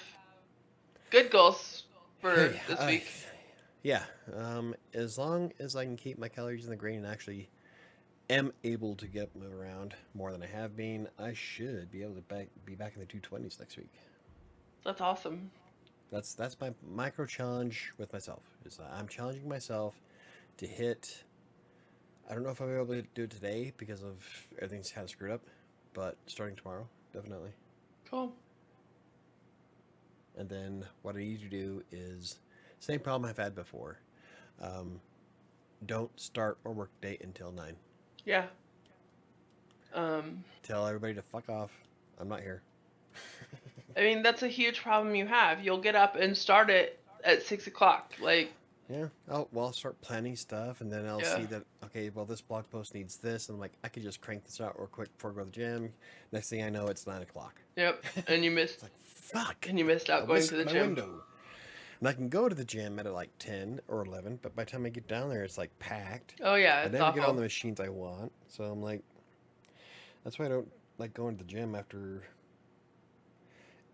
B: good goals for this week.
A: Yeah, as long as I can keep my calories in the green and actually am able to get move around more than I have been, I should be able to be back in the 220s next week.
B: That's awesome.
A: That's my micro challenge with myself. Is I'm challenging myself to hit. I don't know if I'll be able to do it today because of everything's kind of screwed up, but starting tomorrow, definitely.
B: Cool.
A: And then what I need to do is same problem I've had before. Don't start or work date until 9.
B: Yeah.
A: Tell everybody to fuck off. I'm not here.
B: I mean, that's a huge problem you have. You'll get up and start it at 6 o'clock. Like,
A: Yeah. I'll start planning stuff, and then I'll see that, okay, well, this blog post needs this, and I'm like, I could just crank this out real quick before I go to the gym. Next thing I know, it's 9 o'clock.
B: Yep. And you missed.
A: It's like, fuck.
B: And you missed out going to the
A: my
B: gym.
A: window. And I can go to the gym at like 10 or 11, but by the time I get down there, it's like packed.
B: Oh yeah,
A: I
B: it's
A: never
B: awful.
A: get on the machines I want, so I'm like, that's why I don't like going to the gym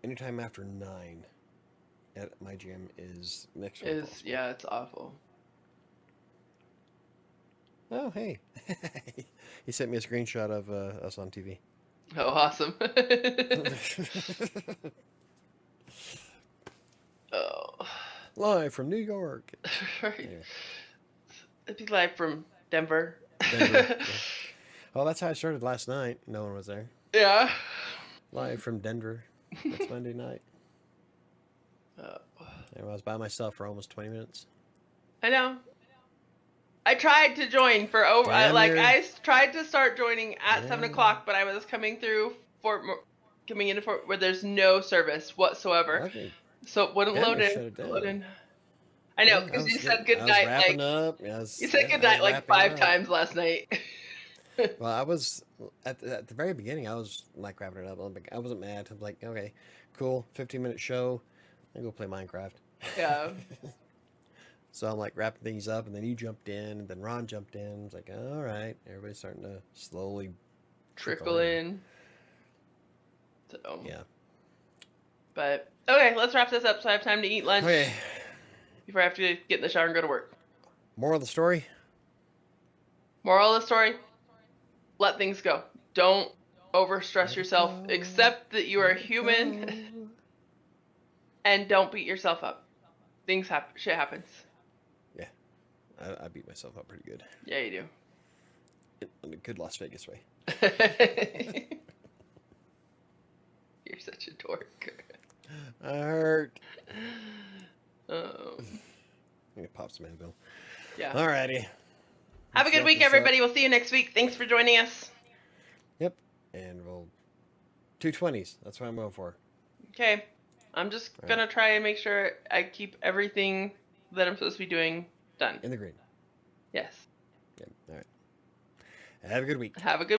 A: anytime after 9 at my gym is next to impossible.
B: Yeah, it's awful.
A: Oh, hey. He sent me a screenshot of us on TV.
B: Oh, awesome. Oh.
A: Live from New York.
B: Right.
A: Anyway.
B: It'd be live from Denver.
A: Yeah. Well, that's how I started last night. No one was there.
B: Yeah.
A: Live from Denver. It's Monday night.
B: Oh.
A: And I was by myself for almost 20 minutes.
B: I know. I tried to join for over. I tried to start joining at 7 o'clock, but I was coming through coming into Fort where there's no service whatsoever.
A: Okay.
B: So it wouldn't load in. I know, because you said good night. You said good night like 5 times last night.
A: Well, I was at the very beginning. I was like wrapping it up. I wasn't mad. I'm like, okay, cool, 15-minute show. I go play Minecraft.
B: Yeah.
A: So I'm like wrapping things up, and then you jumped in, and then Ron jumped in. It's like, all right, everybody's starting to slowly
B: trickle in. So
A: yeah.
B: But okay, let's wrap this up so I have time to eat lunch.
A: Okay.
B: Before I have to get in the shower and go to work.
A: Moral of the story?
B: Moral of the story: let things go. Don't overstress yourself. Accept that you are human, and don't beat yourself up. Things happen. Shit happens.
A: Yeah, I beat myself up pretty good.
B: Yeah, you do.
A: In a good Las Vegas way.
B: You're such a dork.
A: I hurt.
B: Oh.
A: I'm gonna pop some Advil.
B: Yeah.
A: Alrighty.
B: Have a good week, everybody. We'll see you next week. Thanks for joining us.
A: Yep. And we'll 220s. That's what I'm going for.
B: Okay. I'm just gonna try and make sure I keep everything that I'm supposed to be doing done.
A: In the green.
B: Yes.
A: Okay. All right. Have a good week.
B: Have a good